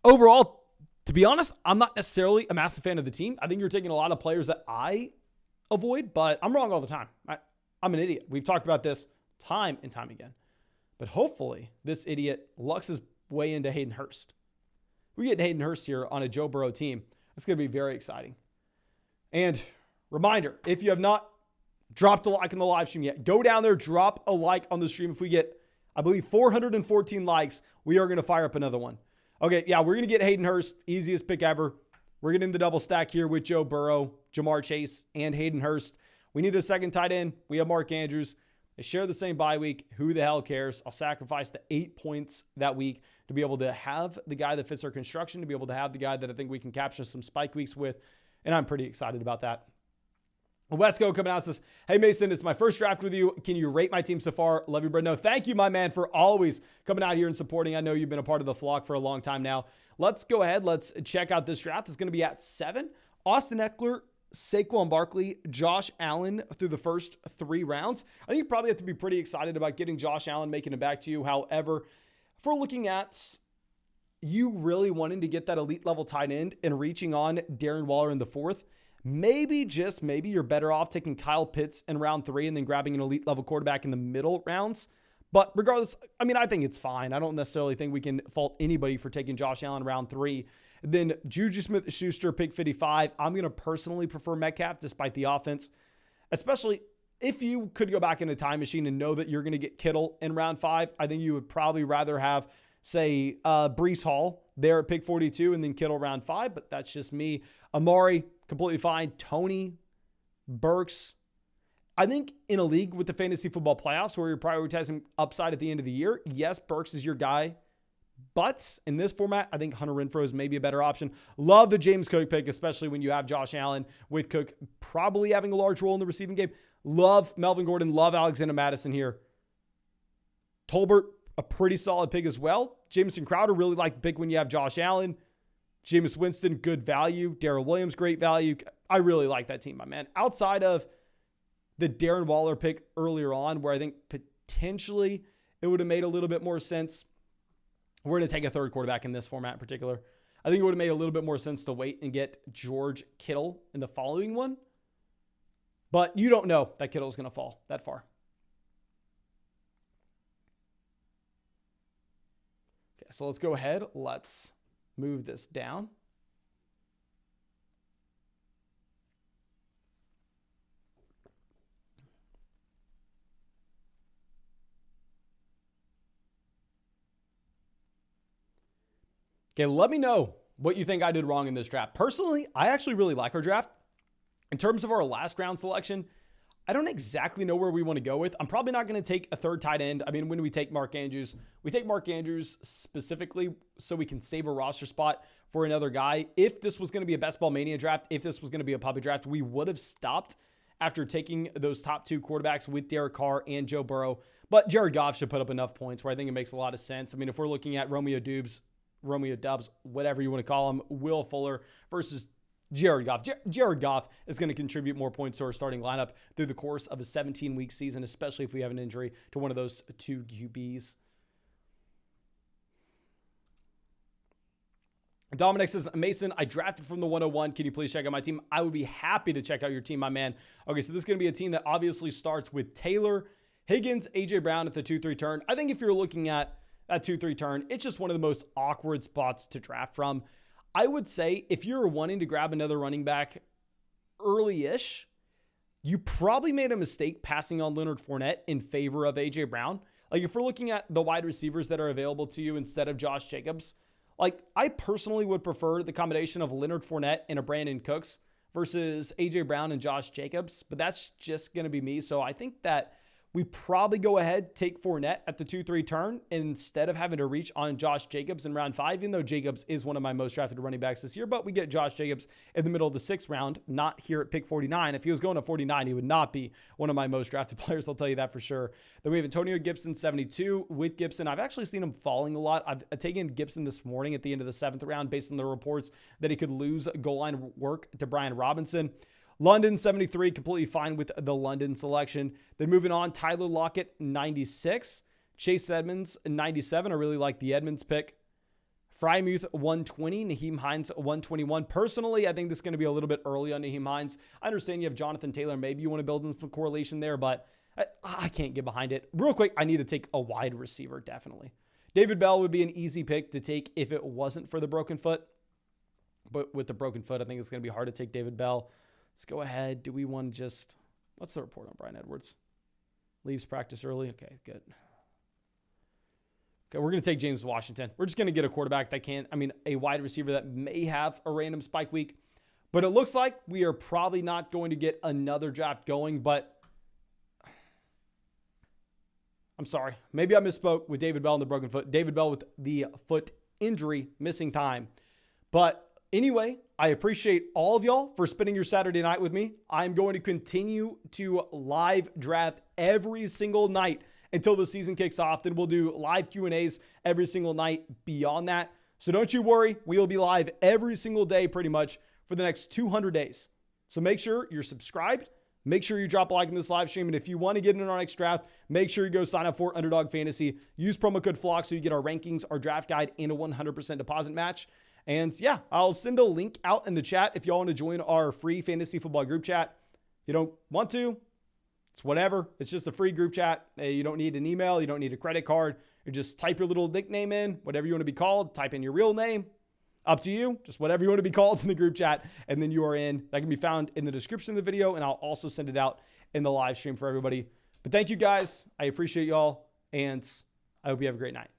Overall, to be honest, I'm not necessarily a massive fan of the team. I think you're taking a lot of players that I avoid, but I'm wrong all the time. I'm an idiot. We've talked about this time and time again. But hopefully, this idiot lucks his way into Hayden Hurst. We get Hayden Hurst here on a Joe Burrow team. It's going to be very exciting. And reminder, if you have not dropped a like in the live stream yet, go down there, drop a like on the stream. If we get, I believe, 414 likes, we are going to fire up another one. Okay, yeah, we're going to get Hayden Hurst, easiest pick ever. We're getting the double stack here with Joe Burrow, Jamar Chase, and Hayden Hurst. We need a second tight end. We have Mark Andrews. They share the same bye week. Who the hell cares? I'll sacrifice the 8 points that week to be able to have the guy that fits our construction, to be able to have the guy that I think we can capture some spike weeks with. And I'm pretty excited about that. Wesco coming out and says, hey, Mason, it's my first draft with you. Can you rate my team so far? Love you, bro. No, thank you, my man, for always coming out here and supporting. I know you've been a part of the flock for a long time now. Let's go ahead. Let's check out this draft. It's going to be at 7. Austin Eckler, Saquon Barkley, Josh Allen through the first 3 rounds. I think you probably have to be pretty excited about getting Josh Allen, making it back to you. However, if we're looking at you really wanting to get that elite level tight end and reaching on Darren Waller in the 4th, maybe, just maybe, you're better off taking Kyle Pitts in round 3 and then grabbing an elite level quarterback in the middle rounds. But regardless, I mean, I think it's fine. I don't necessarily think we can fault anybody for taking Josh Allen round 3. Then Juju Smith-Schuster, pick 55. I'm going to personally prefer Metcalf despite the offense, especially if you could go back in a time machine and know that you're going to get Kittle in round 5. I think you would probably rather have, say, Breece Hall there at pick 42 and then Kittle round 5, but that's just me. Amari, completely fine. Tony, Burks. I think in a league with the fantasy football playoffs where you're prioritizing upside at the end of the year, yes, Burks is your guy. But in this format, I think Hunter Renfrow is maybe a better option. Love the James Cook pick, especially when you have Josh Allen, with Cook probably having a large role in the receiving game. Love Melvin Gordon. Love Alexander Madison here. Tolbert, a pretty solid pick as well. Jamison Crowder, really like the pick when you have Josh Allen. Jameis Winston, good value. Darrell Williams, great value. I really like that team, my man. Outside of the Darren Waller pick earlier on, where I think potentially it would have made a little bit more sense. We're going to take a 3rd quarterback in this format in particular. I think it would have made a little bit more sense to wait and get George Kittle in the following one. But you don't know that Kittle is going to fall that far. Okay, so let's go ahead. Let's move this down. Okay, let me know what you think I did wrong in this draft. Personally, I actually really like our draft. In terms of our last round selection, I don't exactly know where we want to go with. I'm probably not going to take a 3rd tight end. I mean, when we take Mark Andrews, we take Mark Andrews specifically so we can save a roster spot for another guy. If this was going to be a Best Ball Mania draft, if this was going to be a puppy draft, we would have stopped after taking those top 2 quarterbacks with Derek Carr and Joe Burrow. But Jared Goff should put up enough points where I think it makes a lot of sense. I mean, if we're looking at Romeo Dubs, whatever you want to call him, Will Fuller versus Jared Goff. Jared Goff is going to contribute more points to our starting lineup through the course of a 17-week season, especially if we have an injury to one of those 2 QBs. Dominic says, Mason, I drafted from the 101. Can you please check out my team? I would be happy to check out your team, my man. Okay, so this is going to be a team that obviously starts with Taylor, Higgins, A.J. Brown at the 2-3 turn. I think if you're looking at that 2-3 turn, it's just one of the most awkward spots to draft from. I would say if you're wanting to grab another running back early-ish, you probably made a mistake passing on Leonard Fournette in favor of A.J. Brown. Like, if we're looking at the wide receivers that are available to you instead of Josh Jacobs, like, I personally would prefer the combination of Leonard Fournette and a Brandon Cooks versus A.J. Brown and Josh Jacobs, but that's just going to be me. So I think that we probably go ahead, take Fournette at the 2-3 turn instead of having to reach on Josh Jacobs in round 5, even though Jacobs is one of my most drafted running backs this year. But we get Josh Jacobs in the middle of the 6th round, not here at pick 49. If he was going to 49, he would not be one of my most drafted players. I'll tell you that for sure. Then we have Antonio Gibson, 72. With Gibson, I've actually seen him falling a lot. I've taken Gibson this morning at the end of the 7th round based on the reports that he could lose goal line work to Brian Robinson. London, 73, completely fine with the London selection. Then moving on, Tyler Lockett, 96. Chase Edmonds, 97. I really like the Edmonds pick. Frymuth, 120. Nyheim Hines, 121. Personally, I think this is going to be a little bit early on Nyheim Hines. I understand you have Jonathan Taylor. Maybe you want to build in some correlation there, but I can't get behind it. Real quick, I need to take a wide receiver, definitely. David Bell would be an easy pick to take if it wasn't for the broken foot. But with the broken foot, I think it's going to be hard to take David Bell. Let's go ahead. Do we want to just... What's the report on Bryan Edwards? Leaves practice early. Okay, good. Okay, we're going to take James Washington. We're just going to get a quarterback that can... a wide receiver that may have a random spike week. But it looks like we are probably not going to get another draft going. But I'm sorry. Maybe I misspoke with David Bell and the broken foot. David Bell with the foot injury, missing time. But anyway, I appreciate all of y'all for spending your Saturday night with me. I'm going to continue to live draft every single night until the season kicks off. Then we'll do live Q&As every single night beyond that. So don't you worry. We'll be live every single day pretty much for the next 200 days. So make sure you're subscribed. Make sure you drop a like in this live stream. And if you want to get in our next draft, make sure you go sign up for Underdog Fantasy. Use promo code FLOCK so you get our rankings, our draft guide, and a 100% deposit match. And yeah, I'll send a link out in the chat if y'all want to join our free fantasy football group chat. If you don't want to, it's whatever. It's just a free group chat. You don't need an email. You don't need a credit card. You just type your little nickname in, whatever you want to be called. Type in your real name. Up to you. Just whatever you want to be called in the group chat. And then you are in. That can be found in the description of the video. And I'll also send it out in the live stream for everybody. But thank you guys. I appreciate y'all. And I hope you have a great night.